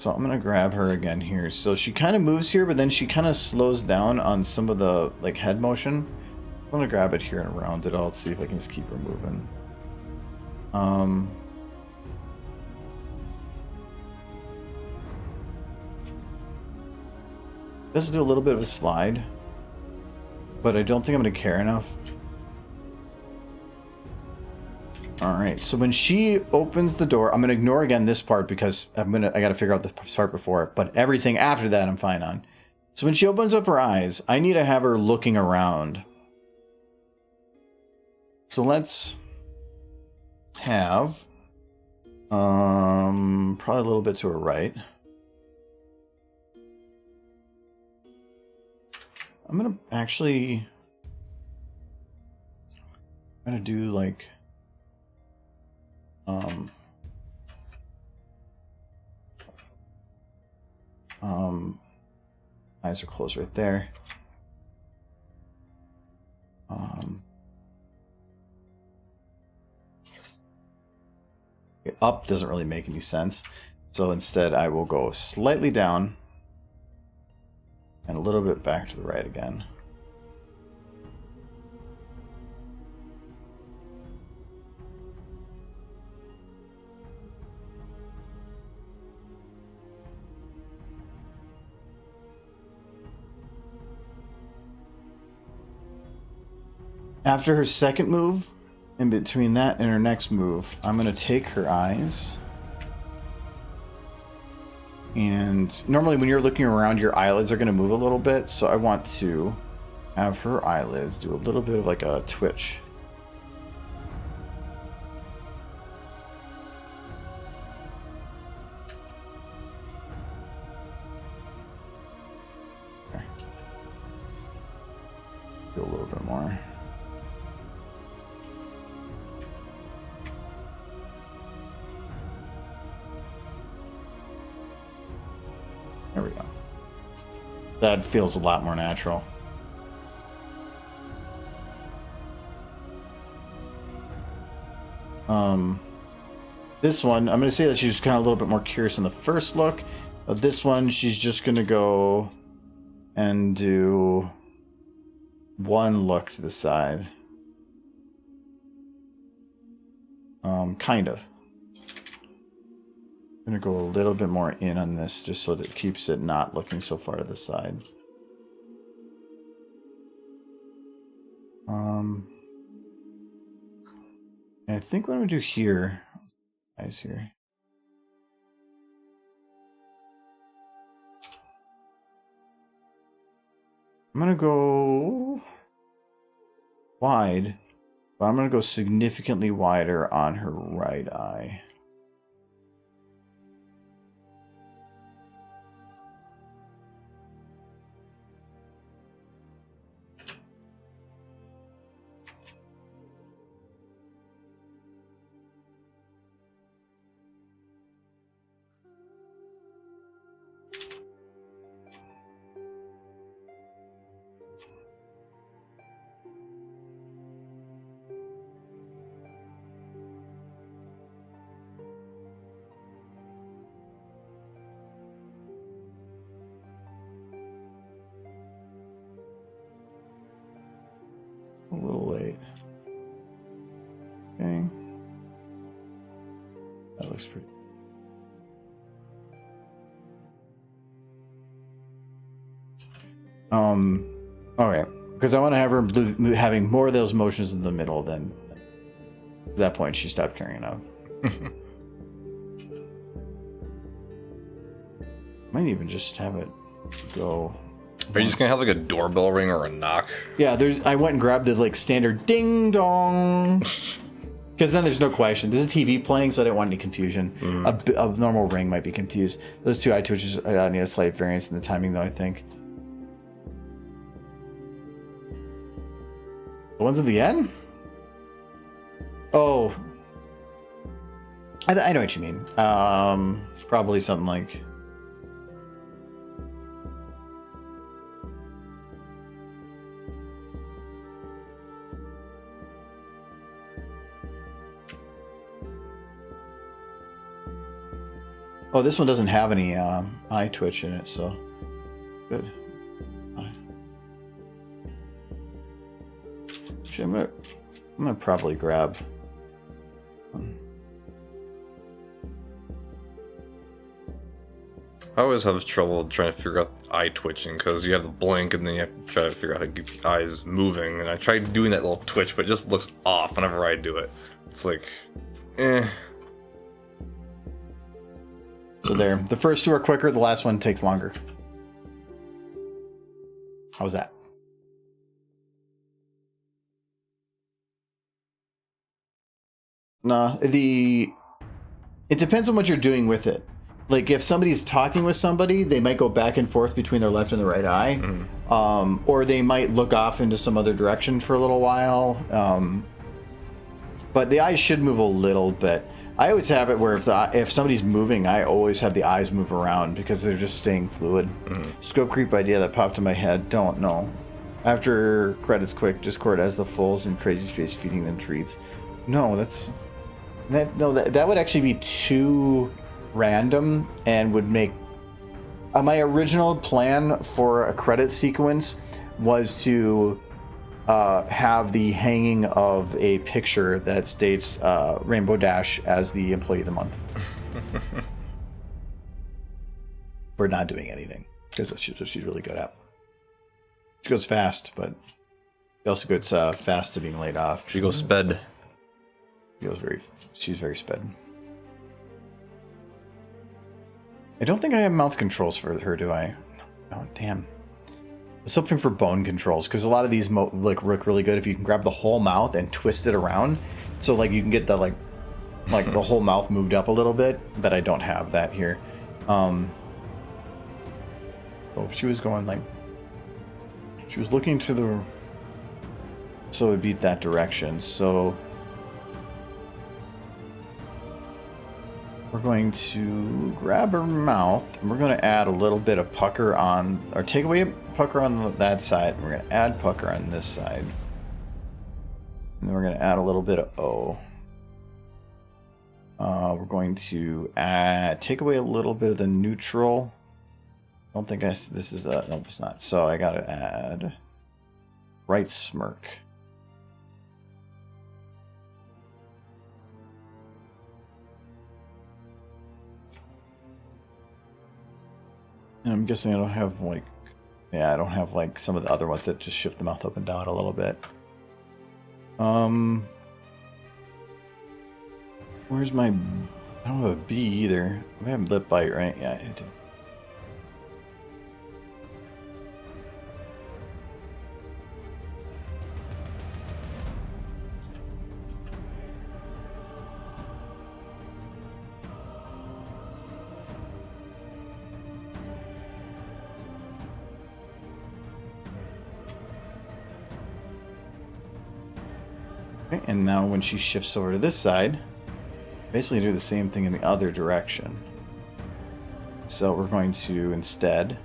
So I'm gonna grab her again here. So she kind of moves here, but then she kind of slows down on some of the like head motion. I'm gonna grab it here and around it all to see if I can just keep her moving. Does do a little bit of a slide, but I don't think I'm gonna care enough. Alright, so when she opens the door, I'm gonna ignore again this part because I gotta figure out the part before, but everything after that I'm fine on. So when she opens up her eyes, I need to have her looking around. So let's have probably a little bit to her right. I'm gonna actually do like eyes are closed right there. Up doesn't really make any sense, so instead I will go slightly down and a little bit back to the right again. After her second move, in between that and her next move, I'm going to take her eyes. And normally when you're looking around, your eyelids are going to move a little bit. So I want to have her eyelids do a little bit of like a twitch. Okay. Do a little bit more. There we go. That feels a lot more natural. This one, I'm going to say that she's kind of a little bit more curious in the first look. But this one, she's just going to go and do one look to the side. Kind of. I'm going to go a little bit more in on this just so that it keeps it not looking so far to the side. And I think what I'm going to do here, eyes here. I'm going to go wide, but I'm going to go significantly wider on her right eye. A little late. Okay. That looks pretty. Okay. Because I want to have her having more of those motions in the middle, then at that point she stopped caring enough. Might even just have it go. Are you just gonna have like a doorbell ring or a knock? Yeah, I went and grabbed the like standard ding dong. Because then there's no question. There's a TV playing, so I didn't want any confusion. A normal ring might be confused. Those two eye twitches, I need a slight variance in the timing, though, I think. The ones at the end? Oh. I know what you mean. Probably something like... Oh, this one doesn't have any eye twitch in it, so good. Actually, I'm gonna probably grab. I always have trouble trying to figure out eye twitching because you have the blink and then you have to try to figure out how to get the eyes moving. And I tried doing that little twitch, but it just looks off whenever I do it. It's like, eh. So there, the first two are quicker. The last one takes longer. How's that? Nah, it depends on what you're doing with it. Like if somebody's talking with somebody, they might go back and forth between their left and the right eye, or they might look off into some other direction for a little while. But the eyes should move a little bit. I always have it where if somebody's moving, I always have the eyes move around because they're just staying fluid. Scope creep idea that popped in my head. Don't know. After credits, quick Discord as the fulls in crazy space feeding them treats. No, that would actually be too random and would make my original plan for a credit sequence was to have the hanging of a picture that states Rainbow Dash as the employee of the month. We're not doing anything because that's what she's really good at. She goes fast, but she also gets fast to being laid off. She goes sped. She's very sped. I don't think I have mouth controls for her, do I? Oh, damn. Something for bone controls, because a lot of these work really good if you can grab the whole mouth and twist it around. So, like, you can get the, like the whole mouth moved up a little bit, but I don't have that here. Oh, she was going, like... She was looking to the... So it would be that direction, so... We're going to grab her mouth, and we're going to add a little bit of pucker on, or take away pucker on that side, and we're going to add pucker on this side. And then we're going to add a little bit of O. We're going to take away a little bit of the neutral. I don't think this is a, nope, it's not. So I got to add right smirk. And I'm guessing I don't have I don't have like some of the other ones that just shift the mouth up and down a little bit. Where's my... I don't have a B either. I have lip bite, right? Yeah, I do. Okay, and now when she shifts over to this side, basically do the same thing in the other direction. So we're going to instead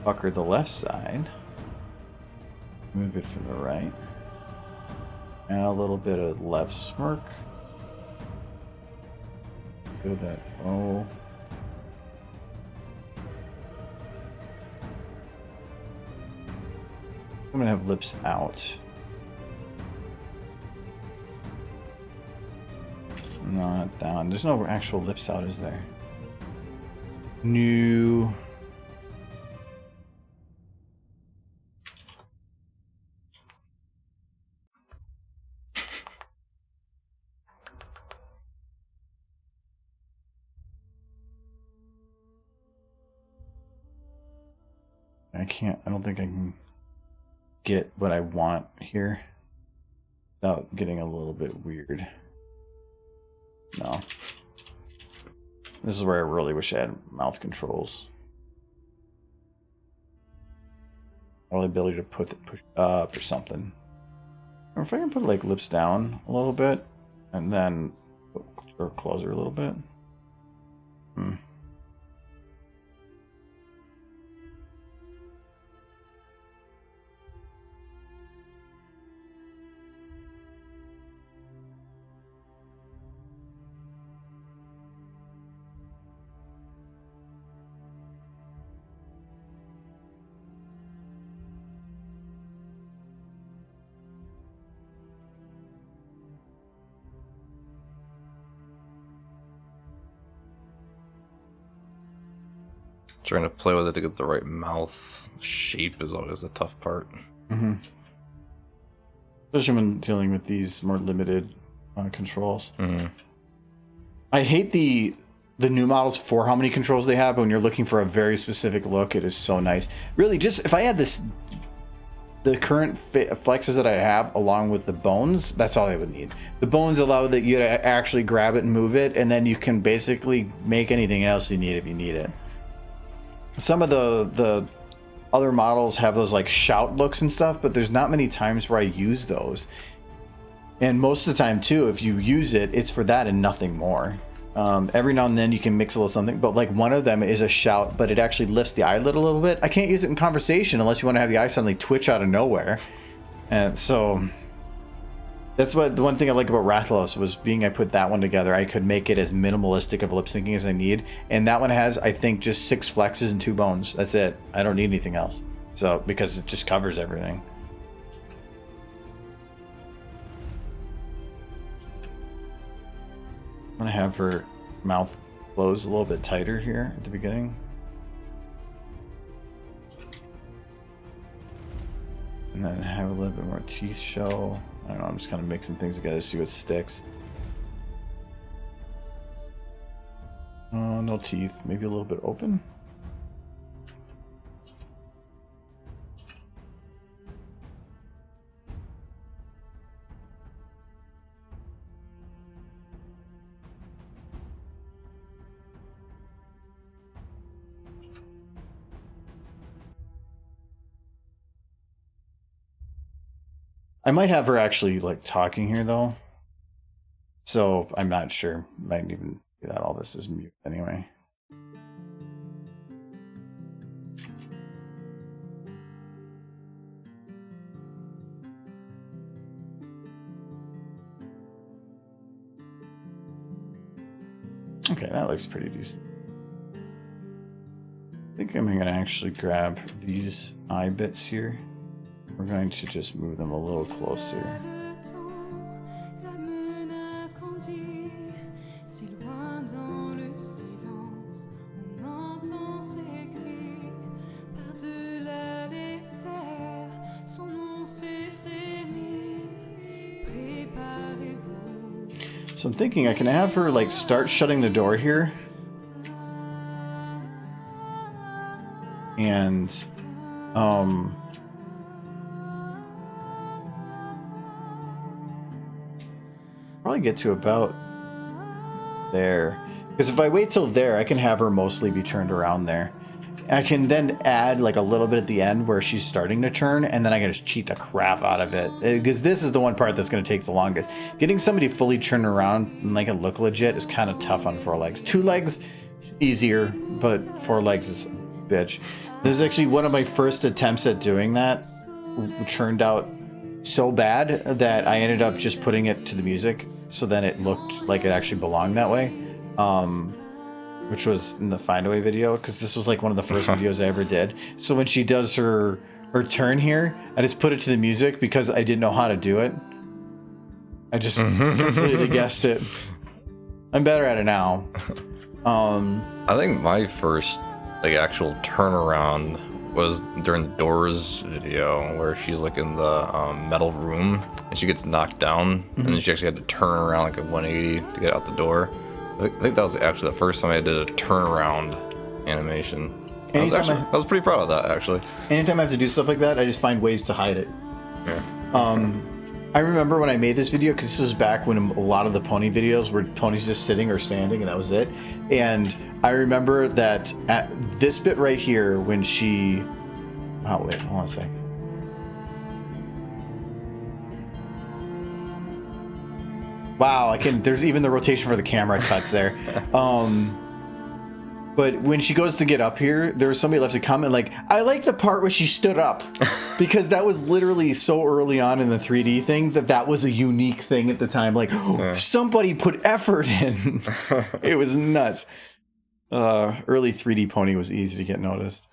pucker the left side, move it from the right, and a little bit of left smirk. Do that. Oh. I'm gonna have lips out. No, not down. There's no actual lips out, is there? New. I don't think I can get what I want here without getting a little bit weird. No. This is where I really wish I had mouth controls. Or the ability to push up or something. Or if I can put like lips down a little bit and then or close her a little bit. Trying to play with it to get the right mouth shape is always the tough part. Mm-hmm. Especially when dealing with these more limited controls. Mm-hmm. I hate the new models for how many controls they have, but when you're looking for a very specific look, it is so nice. Really, just if I had the current flexes that I have along with the bones, that's all I would need. The bones allow that you to actually grab it and move it, and then you can basically make anything else you need if you need it. Some of the other models have those like shout looks and stuff, but there's not many times where I use those. And most of the time too, if you use it, it's for that and nothing more. Every now and then you can mix a little something, but like one of them is a shout, but it actually lifts the eyelid a little bit. I can't use it in conversation unless you want to have the eye suddenly twitch out of nowhere. And so that's what the one thing I like about Rathalos was being I put that one together, I could make it as minimalistic of lip syncing as I need. And that one has, I think, just 6 flexes and 2 bones. That's it. I don't need anything else. So because it just covers everything. I'm gonna have her mouth close a little bit tighter here at the beginning. And then have a little bit more teeth show. I don't know, I'm just kind of mixing things together to see what sticks. No teeth, maybe a little bit open. I might have her actually like talking here though. So I'm not sure. Might even do that. All this is mute anyway. Okay, that looks pretty decent. I think I'm gonna actually grab these eye bits here. We're going to just move them a little closer. So I'm thinking I can have her like start shutting the door here. And probably get to about there, because if I wait till there, I can have her mostly be turned around there. I can then add like a little bit at the end where she's starting to turn, and then I can just cheat the crap out of it, because this is the one part that's going to take the longest. Getting somebody fully turned around and make it look legit is kind of tough on 4 legs. 2 legs easier, but 4 legs is a bitch. This is actually one of my first attempts at doing that. Turned out so bad that I ended up just putting it to the music, so then it looked like it actually belonged that way, which was in the Find Away video, because this was like one of the first videos I ever did. So when she does her turn here, I just put it to the music because I didn't know how to do it. I just completely guessed it. I'm better at it now. I think my first like actual turnaround was during the Doors video, where she's like in the metal room and she gets knocked down, and then she actually had to turn around like a 180 to get out the door. I think that was actually the first time I did a turnaround animation. I was pretty proud of that, actually. Anytime I have to do stuff like that, I just find ways to hide it. Yeah. I remember when I made this video, because this was back when a lot of the pony videos were ponies just sitting or standing, and that was it. And I remember that at this bit right here, when she... Oh, wait, hold on a sec. Wow, there's even the rotation for the camera cuts there. But when she goes to get up here, there was somebody left a comment like, I like the part where she stood up, because that was literally so early on in the 3D thing that was a unique thing at the time. Like, somebody put effort in. It was nuts. Early 3D pony was easy to get noticed.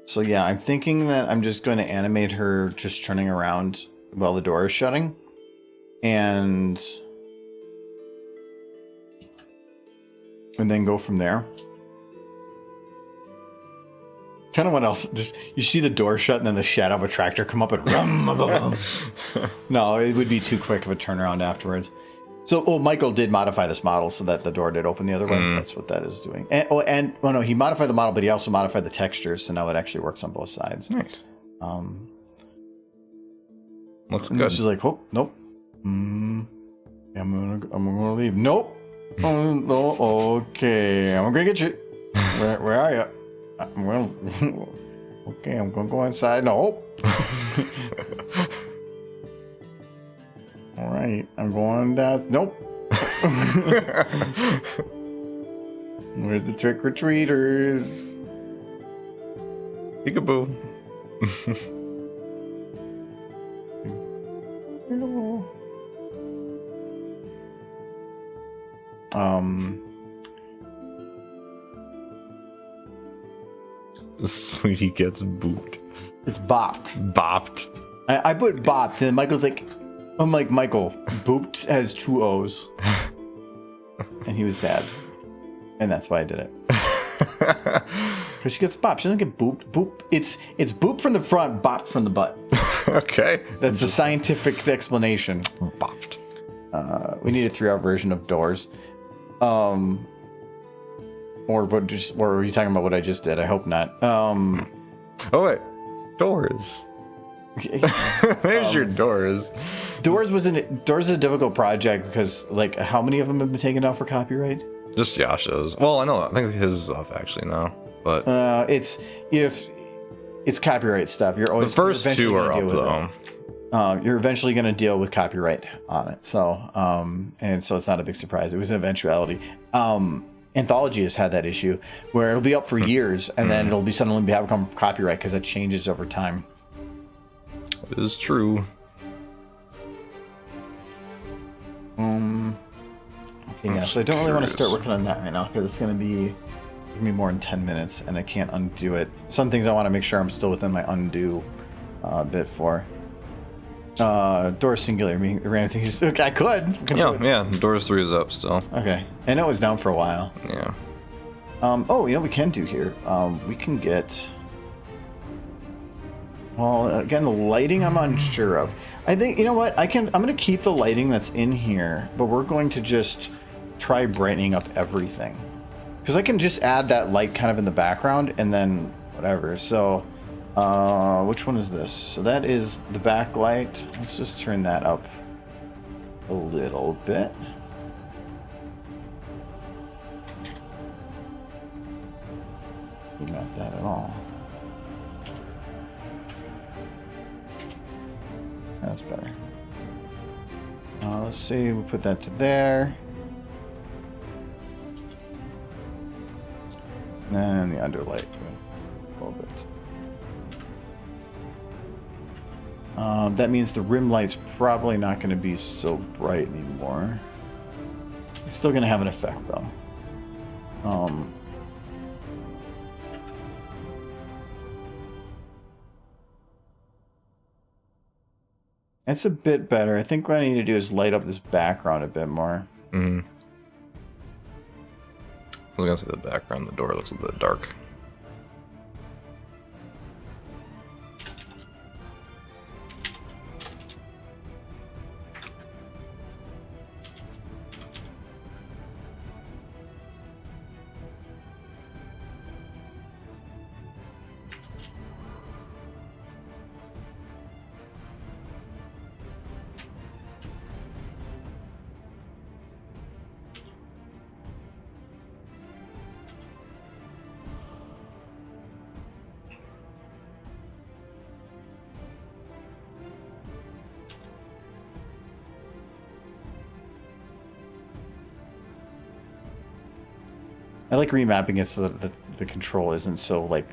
So yeah, I'm thinking that I'm just going to animate her just turning around while the door is shutting. and then go from there. Kind of what else? Just you see the door shut and then the shadow of a tractor come up and no, it would be too quick of a turnaround afterwards. So, Michael did modify this model so that the door did open the other way. That's what that is doing. And no, he modified the model, but he also modified the textures, so now it actually works on both sides. Right. Looks and good. She's like, oh, nope. I'm gonna leave. Nope. No, okay, I'm gonna get you. Where are you? Okay, I'm gonna go inside. No. All right, I'm going down. Nope. Where's the trick or treaters? Peekaboo. Sweetie gets booped. It's bopped. Bopped. I put bopped, and Michael's like, I'm like, Michael, booped has 2 O's. And he was sad. And that's why I did it. Because she gets bopped. She doesn't get booped. Boop. It's boop from the front, bopped from the butt. Okay. That's the scientific explanation. Bopped. We need a 3-hour version of Doors. Or are you talking about what I just did? I hope not. Oh wait, Doors. There's your Doors. Doors is a difficult project because, like, how many of them have been taken down for copyright? Just Yasha's. Well, I think his is up actually now, but it's copyright stuff. You're always the first 2 are up though. You're eventually going to deal with copyright on it. So, and so it's not a big surprise. It was an eventuality. Anthology has had that issue where it'll be up for years and then it'll be suddenly become copyright because it changes over time. It is true. Okay, yeah. So I don't really want to start working on that right now because it's going to be more than 10 minutes and I can't undo it. Some things I want to make sure I'm still within my undo bit for. Door singular. I mean, anything. Okay, I could. Yeah. Doors 3 is up still. Okay, I know it was down for a while. Yeah. Oh, you know what we can do here? We can get. Well, again, the lighting I'm unsure of. I think, you know what? I'm going to keep the lighting that's in here, but we're going to just try brightening up everything. Because I can just add that light kind of in the background and then whatever. So, which one is this? So that is the backlight. Let's just turn that up a little bit. Not that at all. That's better. Let's see, we'll put that to there. And the underlight a little bit. That means the rim light's probably not going to be so bright anymore. It's still going to have an effect though. It's a bit better. I think what I need to do is light up this background a bit more. I was gonna say the background, the door looks a bit dark. I like remapping it so that the control isn't so like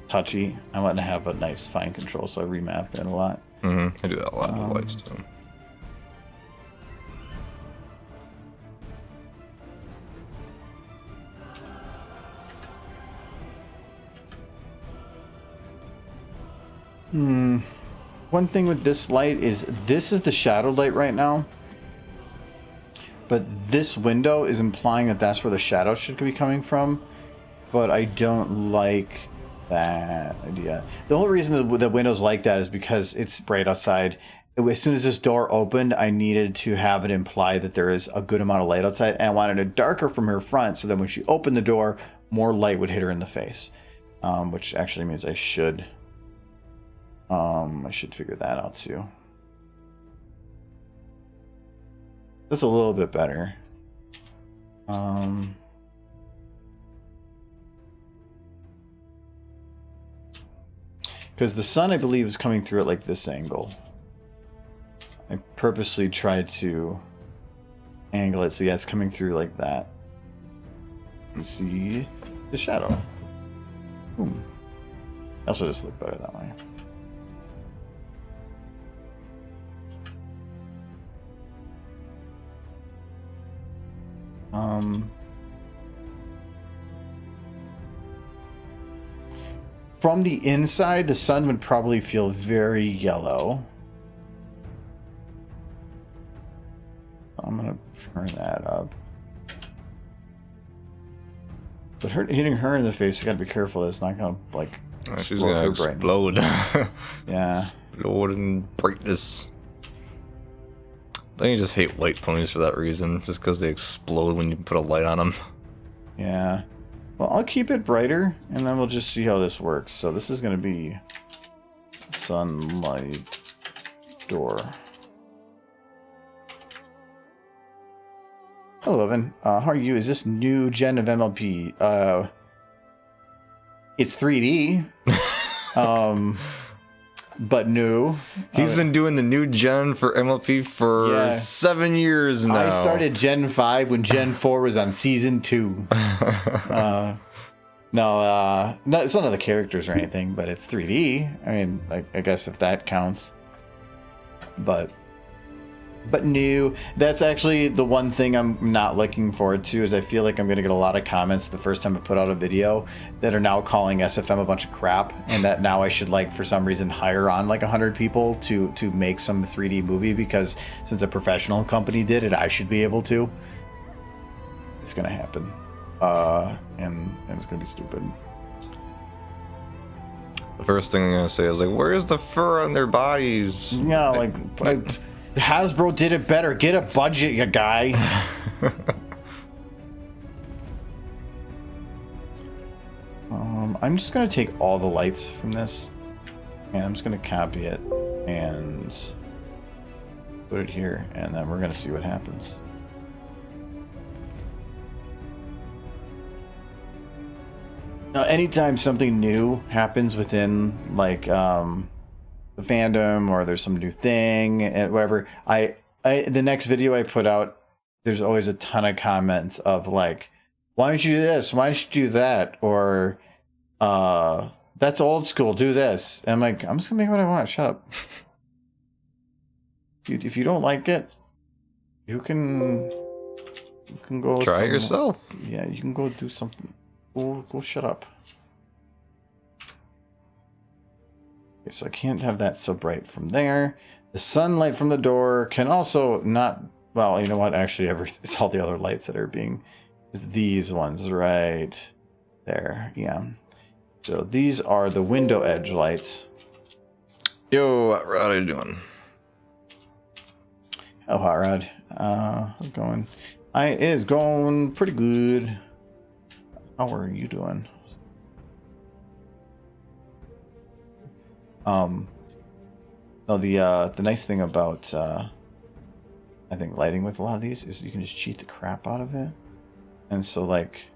touchy. I want to have a nice fine control, so I remap it a lot. I do that a lot with lights too. One thing with this light is this is the shadow light right now, But this window is implying that that's where the shadow should be coming from. But I don't like that idea. The only reason the window's like that is because it's bright outside. As soon as this door opened, I needed to have it imply that there is a good amount of light outside. And I wanted it darker from her front so that when she opened the door, more light would hit her in the face. Which actually means I should figure that out too. That's a little bit better. Because the sun, I believe, is coming through at like this angle. I purposely tried to angle it so yeah, it's coming through like that. You see the shadow. Boom. Also just look better that way. From the inside, the sun would probably feel very yellow. I'm gonna turn that up. But hitting her in the face, you gotta be careful. It's not gonna like. She's gonna explode. Yeah. Explode in brightness. Don't you just hate light ponies for that reason? Just because they explode when you put a light on them. Yeah. Well, I'll keep it brighter, and then we'll just see how this works. So this is going to be sunlight door. Hello, Evan. How are you? Is this new gen of MLP? It's 3D. But new. He's been doing the new gen for MLP for 7 years now. I started Gen 5 when Gen 4 was on Season 2. No, it's none of the characters or anything, but it's 3D. I mean, I guess if that counts. But new. That's actually the one thing I'm not looking forward to, is I feel like I'm going to get a lot of comments the first time I put out a video that are now calling SFM a bunch of crap, and that now I should, like, for some reason hire on like 100 people to make some 3D movie, because since a professional company did it, I should be able to. It's going to happen. And it's going to be stupid. The first thing I'm going to say is, like, where's the fur on their bodies? Yeah, like Hasbro did it better. Get a budget, you guy. I'm just going to take all the lights from this, and I'm just going to copy it and put it here, and then we're going to see what happens. Now, anytime something new happens within, like, the fandom, or there's some new thing and whatever, the next video I put out, there's always a ton of comments of like, why don't you do this? Why don't you do that? Or that's old school, do this. And I'm like, I'm just gonna make what I want. Shut up. If you don't like it, you can go try it yourself. Yeah, you can go do something. Go shut up. Okay, so I can't have that so bright from there. The sunlight from the door can also not... Well, you know what? Actually, it's all the other lights that are being... It's these ones right there. Yeah. So these are the window edge lights. Yo, how are you doing? Oh, Hot Rod. How's it going? It is going pretty good. How are you doing? No, the nice thing about I think lighting with a lot of these is you can just cheat the crap out of it. And so, like,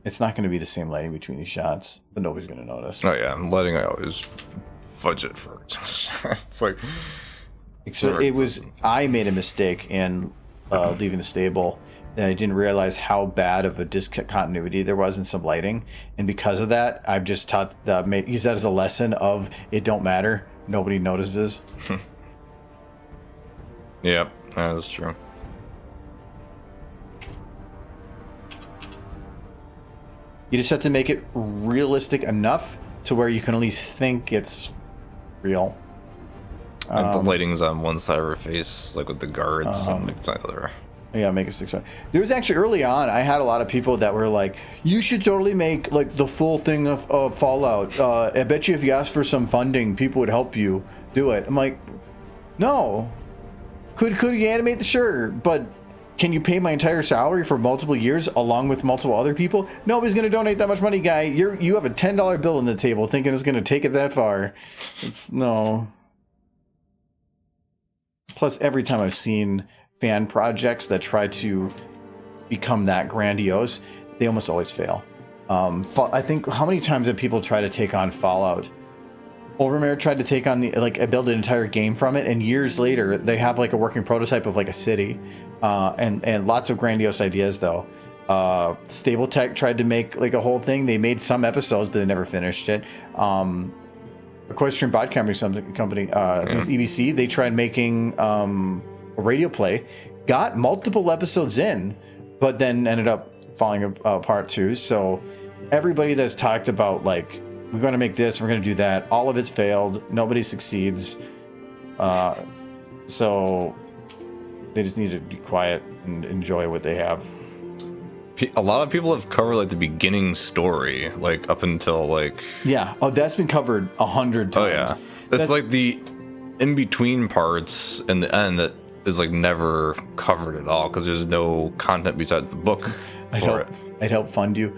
it's not going to be the same lighting between these shots, but nobody's going to notice. Oh yeah, lighting I always fudge it for. It's like, so it was, I made a mistake in leaving the stable, that I didn't realize how bad of a discontinuity there was in some lighting, and because of that, I've just use that as a lesson of it don't matter, nobody notices. Yep, that's true. You just have to make it realistic enough to where you can at least think it's real. And the lighting's on one side of her face, like with the guards, and it's on the other. Yeah, make a 6. There was actually early on, I had a lot of people that were like, you should totally make like the full thing of Fallout. I bet you if you asked for some funding, people would help you do it. I'm like, no. Could you animate the sure, but can you pay my entire salary for multiple years along with multiple other people? Nobody's going to donate that much money, guy. You have a $10 bill on the table thinking it's going to take it that far. It's no. Plus, every time I've seen fan projects that try to become that grandiose, they almost always fail. I think, how many times have people tried to take on Fallout? Overmare tried to take on build an entire game from it, and years later they have like a working prototype of like a city, and lots of grandiose ideas though. Stable Tech tried to make like a whole thing. They made some episodes, but they never finished it. Equestrian Broadcasting Company, I think it was EBC. They tried making a radio play, got multiple episodes in, but then ended up falling apart too. So everybody that's talked about like, we're going to make this, we're going to do that, all of it's failed. Nobody succeeds. So they just need to be quiet and enjoy what they have. A lot of people have covered like the beginning story, like up until like. Yeah. Oh, that's been covered 100 times. Oh yeah. That's like the in between parts and the end that is like never covered at all because there's no content besides the book. I'd help fund you.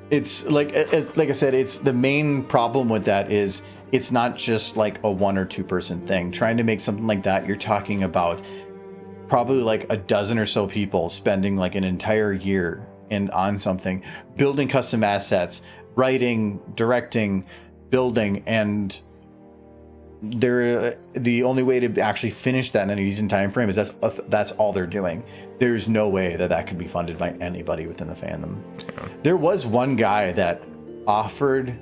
It's like I said, it's the main problem with that is it's not just like a 1 or 2 person thing. Trying to make something like that, you're talking about probably like a dozen or so people spending like an entire year on something, building custom assets, writing, directing, building, and the only way to actually finish that in a decent time frame is that's all they're doing. There's no way that could be funded by anybody within the fandom. Yeah. There was one guy that offered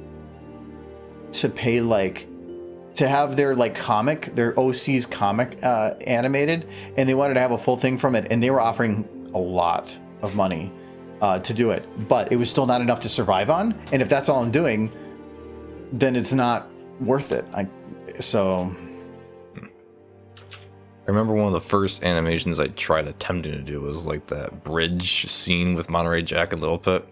to pay to have their their OC's comic animated, and they wanted to have a full thing from it, and they were offering a lot of money to do it, but it was still not enough to survive on. And if that's all I'm doing, then it's not worth it. So I remember one of the first animations I tried attempting to do was like that bridge scene with Monterey Jack and Little Pit.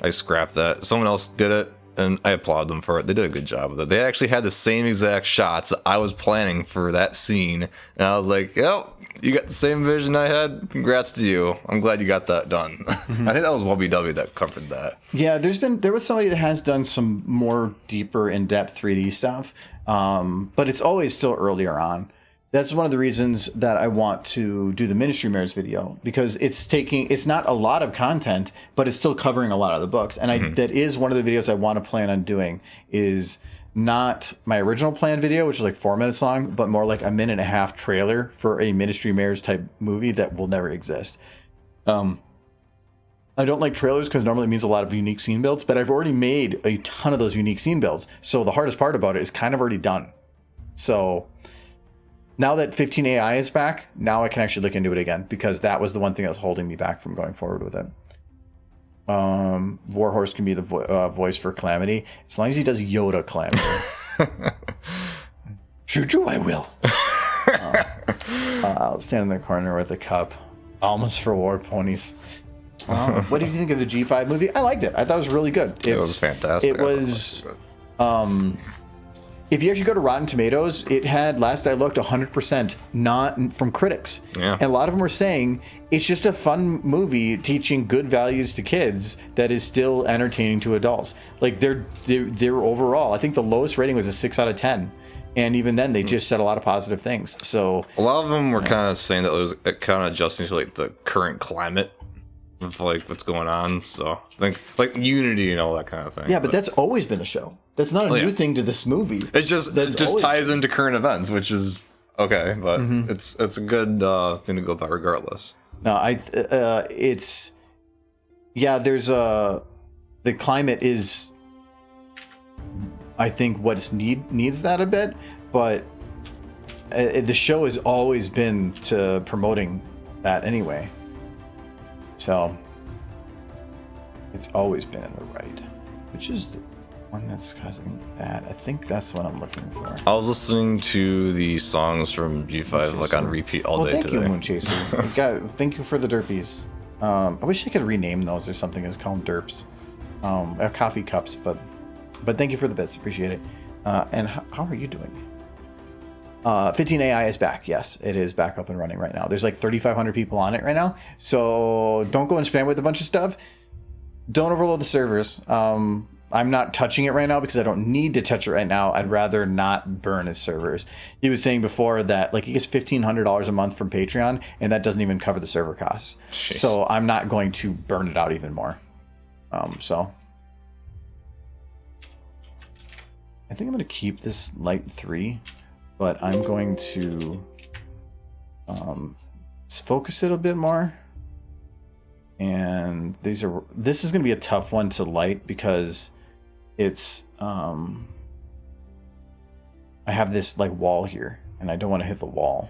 I scrapped that. Someone else did it, and I applaud them for it. They did a good job with it. They actually had the same exact shots that I was planning for that scene, and I was like, yep, you got the same vision I had. Congrats to you. I'm glad you got that done. Mm-hmm. I think that was WBW that covered that. Yeah, there was somebody that has done some more deeper, in-depth 3D stuff, but it's always still earlier on. That's one of the reasons that I want to do the Ministry Mares video, because it's not a lot of content, but it's still covering a lot of the books. And that is one of the videos I want to plan on doing, is not my original plan video, which is like 4 minutes long, but more like a 1.5-minute trailer for a Ministry Mares type movie that will never exist. I don't like trailers because normally it means a lot of unique scene builds, but I've already made a ton of those unique scene builds. So the hardest part about it is kind of already done. So now that 15 AI is back, now I can actually look into it again, because that was the one thing that was holding me back from going forward with it. Warhorse can be the voice for Calamity, as long as he does Yoda Calamity. Shoot you, I will. I'll stand in the corner with a cup. Almost for war ponies. What did you think of the G5 movie? I liked it. I thought it was really good. It was fantastic. It was... if you actually go to Rotten Tomatoes, it had, last I looked, 100% not from critics. Yeah. And a lot of them were saying it's just a fun movie teaching good values to kids that is still entertaining to adults. Like they're overall, I think the lowest rating was a 6 out of 10. And even then, they just said a lot of positive things. So a lot of them were kind of saying that it was kind of adjusting to like the current climate of like what's going on. So like unity and all that kind of thing. Yeah, but that's always been the show. That's not a new thing to this movie. It just ties into current events, which is okay, but it's a good thing to go by regardless. No, there's the climate is, I think, what needs that a bit, but the show has always been to promoting that anyway. So it's always been in the right, which is one that's causing that. I think that's what I'm looking for. I was listening to the songs from G5 like on repeat all day thank today. you, Moonchaser. Thank you for the derpies. I wish I could rename those or something as call them derps. I have coffee cups, but thank you for the bits. Appreciate it. And how are you doing? 15 AI is back. Yes, it is back up and running right now. There's like 3,500 people on it right now. So don't go and spam with a bunch of stuff. Don't overload the servers. I'm not touching it right now because I don't need to touch it right now. I'd rather not burn his servers. He was saying before that like he gets $1,500 a month from Patreon, and that doesn't even cover the server costs. Jeez. So I'm not going to burn it out even more. So I think I'm going to keep this light 3, but I'm going to focus it a bit more. And this is going to be a tough one to light because it's I have this like wall here and I don't want to hit the wall.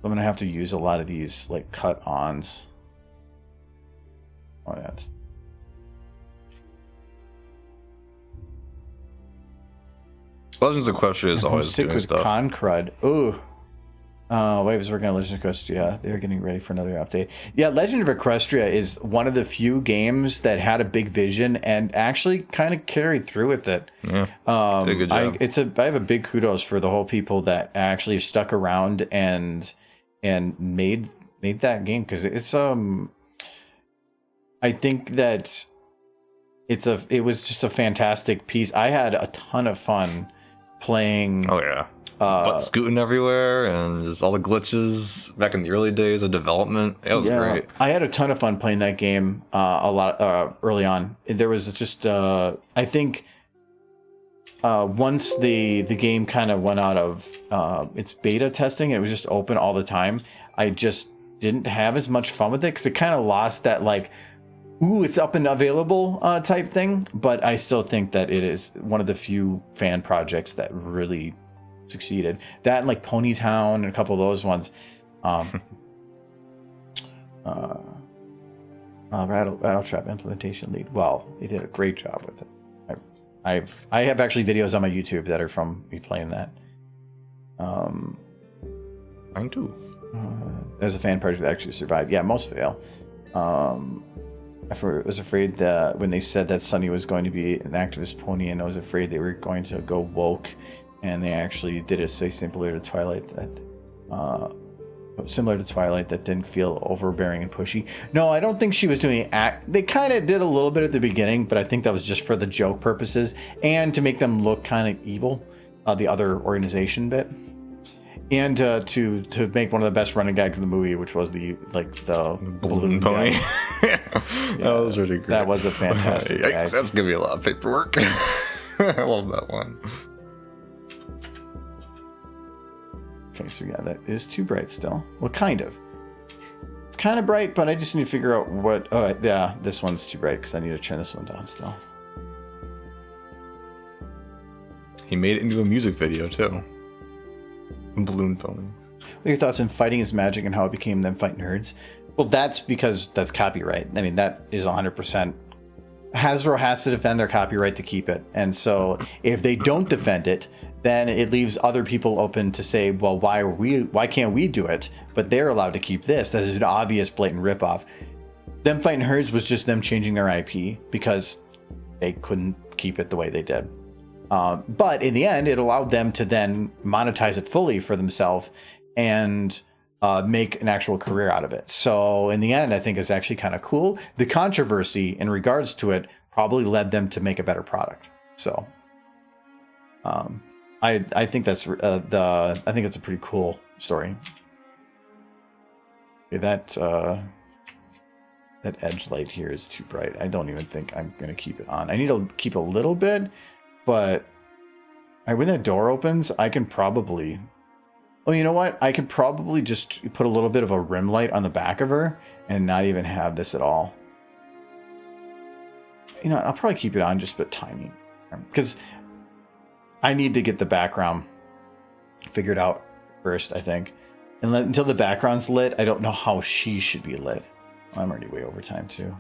I'm going to have to use a lot of these like cut ons. Oh, that's Legends of Equestria is always doing stuff. Concrud. Ooh. Wave is working on Legend of Equestria. They're getting ready for another update. Yeah, Legend of Equestria is one of the few games that had a big vision and actually kind of carried through with it. Yeah, did a good job. I have a big kudos for the whole people that actually stuck around and made that game because it's I think that it was just a fantastic piece. I had a ton of fun playing. Oh yeah. Butt scooting everywhere and just all the glitches back in the early days of development. It was great. I had a ton of fun playing that game a lot early on. There was just I think once the game kind of went out of its beta testing and it was just open all the time, I just didn't have as much fun with it because it kind of lost that like, ooh, it's up and available type thing. But I still think that it is one of the few fan projects that really succeeded. That and like Ponytown and a couple of those ones. Rattle Trap implementation lead. Well, they did a great job with it. I have actually videos on my YouTube that are from me playing that. Mine too. There's a fan project that actually survived. Yeah, most fail. I was afraid that when they said that Sunny was going to be an activist pony, and I was afraid they were going to go woke. And they actually did it so similar to Twilight that didn't feel overbearing and pushy. No, I don't think she was doing They kind of did a little bit at the beginning, but I think that was just for the joke purposes and to make them look kind of evil, the other organization bit, and to make one of the best running gags in the movie, which was the balloon pony. Yeah. That was really great. That was a fantastic gag. That's gonna be a lot of paperwork. I love that one. Okay, so yeah, that is too bright still. Well, kind of. It's kind of bright, but I just need to figure out what... Oh, yeah, this one's too bright because I need to turn this one down still. He made it into a music video, too. Balloon Pony. What are your thoughts on Fighting is Magic and how it became them fighting nerds? Well, that's because that's copyright. I mean, that is 100%. Hasbro has to defend their copyright to keep it. And so if they don't defend it, then it leaves other people open to say, well, why can't we do it? But they're allowed to keep this. That is an obvious, blatant ripoff. Them Fighting Herds was just them changing their IP because they couldn't keep it the way they did. But in the end, it allowed them to then monetize it fully for themselves and make an actual career out of it. So in the end, I think it's actually kind of cool. The controversy in regards to it probably led them to make a better product. So I think that's I think it's a pretty cool story. Okay, that edge light here is too bright. I don't even think I'm gonna keep it on. I need to keep a little bit, but when that door opens, I can probably... Oh, you know what? I could probably just put a little bit of a rim light on the back of her and not even have this at all. You know, I'll probably keep it on just a bit tiny because I need to get the background figured out first, I think. And until the background's lit, I don't know how she should be lit. I'm already way over time too.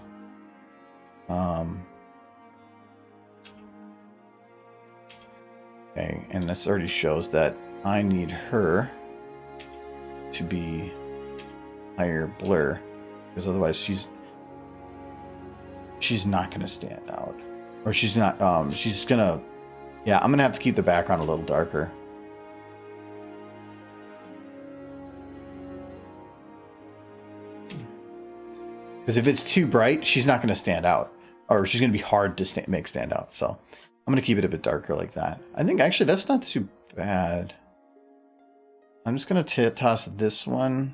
Okay, and this already shows that I need her to be higher blur, because otherwise she's not gonna stand out, or she's gonna, yeah, I'm gonna have to keep the background a little darker. Because if it's too bright, she's not gonna stand out, or she's gonna be hard to make stand out. So I'm gonna keep it a bit darker like that. I think actually that's not too bad. I'm just gonna toss this one.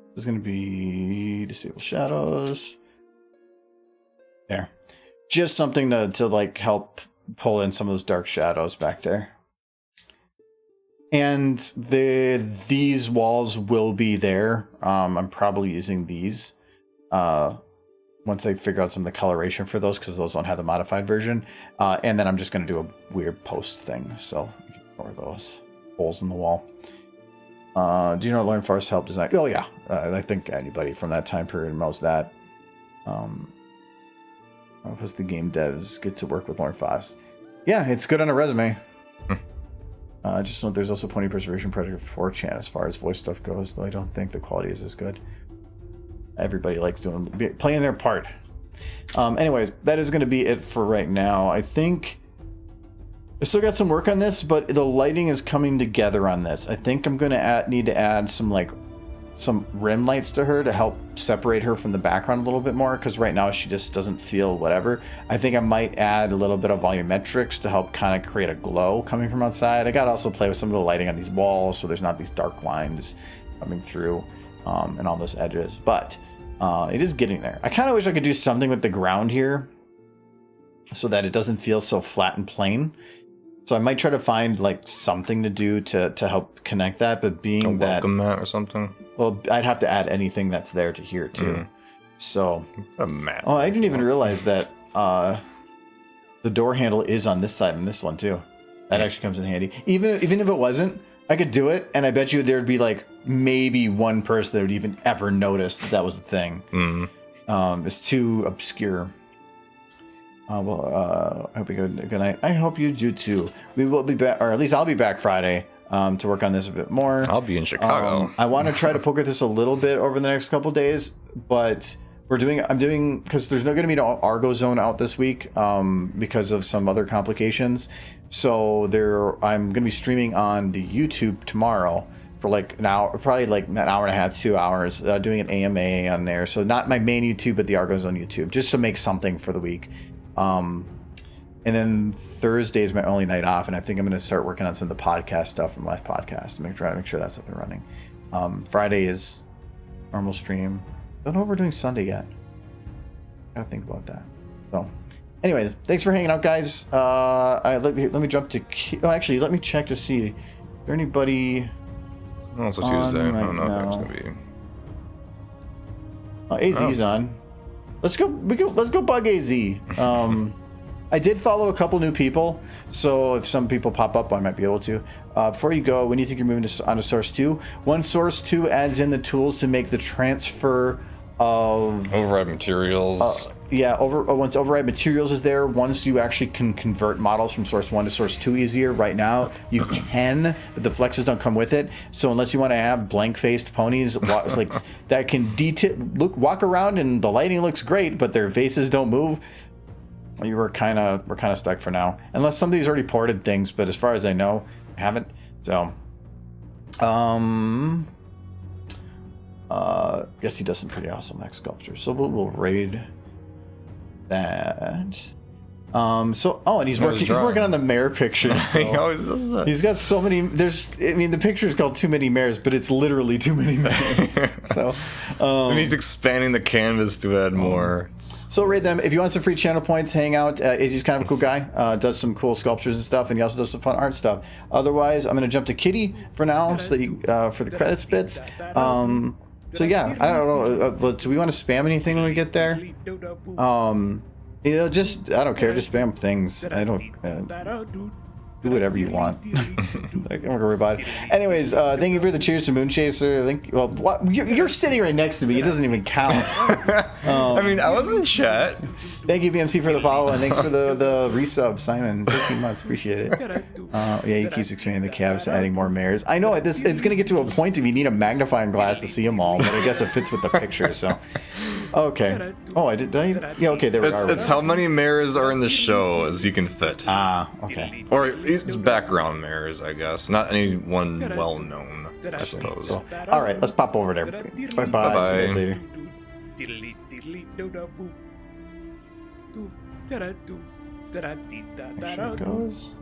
This is gonna be disable shadows. There. Just something to like help pull in some of those dark shadows back there. And these walls will be there. I'm probably using these once I figure out some of the coloration for those, because those don't have the modified version. And then I'm just going to do a weird post thing, so you can ignore those holes in the wall. Do you know what Lauren Farce helped design? Oh yeah, I think anybody from that time period knows that. Because the game devs get to work with Lauren Foss. Yeah, it's good on a resume. Just note there's also plenty of preservation project for 4chan as far as voice stuff goes, though I don't think the quality is as good. Everybody likes playing their part. Anyways, that is going to be it for right now. I think I still got some work on this, but the lighting is coming together on this. I think I'm going to need to add some rim lights to her to help separate her from the background a little bit more, because right now she just doesn't feel whatever. I think I might add a little bit of volumetrics to help kind of create a glow coming from outside. I got to also play with some of the lighting on these walls so there's not these dark lines coming through and all those edges, but it is getting there. I kind of wish I could do something with the ground here so that it doesn't feel so flat and plain. So I might try to find like something to do to help connect that, but being that welcome mat or something. Well, I'd have to add anything that's there to here too. So a mat. Oh, I didn't even realize that the door handle is on this side and this one too. That actually comes in handy. Even if it wasn't, I could do it, and I bet you there'd be like maybe one person that would even ever notice that was a thing. It's too obscure. I hope you good night. I hope you do too. We will be back, or at least I'll be back Friday to work on this a bit more. I'll be in Chicago. I want to try to poke at this a little bit over the next couple days, but I'm doing because there's no going to be no Argo Zone out this week because of some other complications. So I'm going to be streaming on the YouTube tomorrow for like an hour, probably like an hour and a half, 2 hours, doing an AMA on there. So not my main YouTube, but the Argo Zone YouTube, just to make something for the week. And then Thursday is my only night off, and I think I'm going to start working on some of the podcast stuff from last podcast to make sure that's up and running. Friday is normal stream. Don't know if we're doing Sunday yet. Gotta think about that. So, anyways, thanks for hanging out, guys. Let me jump to. Actually, let me check to see. Is there anybody? Oh, it's a Tuesday. I don't know now? if it's gonna be. AZ's on. Let's go. Let's go bug AZ. I did follow a couple new people, so if some people pop up, I might be able to. Before you go, when do you think you're moving onto Source 2? Once Source 2 adds in the tools to make the transfer of override materials. Once override materials is there, once you actually can convert models from Source 1 to Source 2 easier. Right now, you can, but the flexes don't come with it. So unless you want to have blank-faced ponies like that can walk around and the lighting looks great, but their faces don't move, we're kind of stuck for now, unless somebody's already ported things, but as far as I know, I haven't. So yes, he does some pretty awesome Max sculptures, so we'll raid that. And he's working on the mare pictures. He always does that. He's got so many. The picture's called Too Many Mares, but it's literally too many mares. So and he's expanding the canvas to add more. So raid them. If you want some free channel points, hang out. Izzy's kind of a cool guy. Does some cool sculptures and stuff, and he also does some fun art stuff. Otherwise, I'm going to jump to Kitty for now, so that you, for the credits bits. So yeah, I don't know. But do we want to spam anything when we get there? I don't care. Just spam things. I don't. do whatever you want. Like, don't worry about it. Anyways, thank you for the cheers to Moonchaser. Well, what? You're sitting right next to me. It doesn't even count. I mean, I was in chat. Thank you, BMC, for the follow, and thanks for the resub, Simon. 13 months, appreciate it. Yeah, he keeps expanding the calves, adding more mares. I know it's going to get to a point if you need a magnifying glass to see them all, but I guess it fits with the picture. So, okay. Oh, yeah, okay, there we are. It's how many mares are in the show as you can fit. Ah, okay. Or it's background mares, I guess. Not any one well known, I suppose. Cool. All right, let's pop over there. Bye bye. See you guys later. There she goes.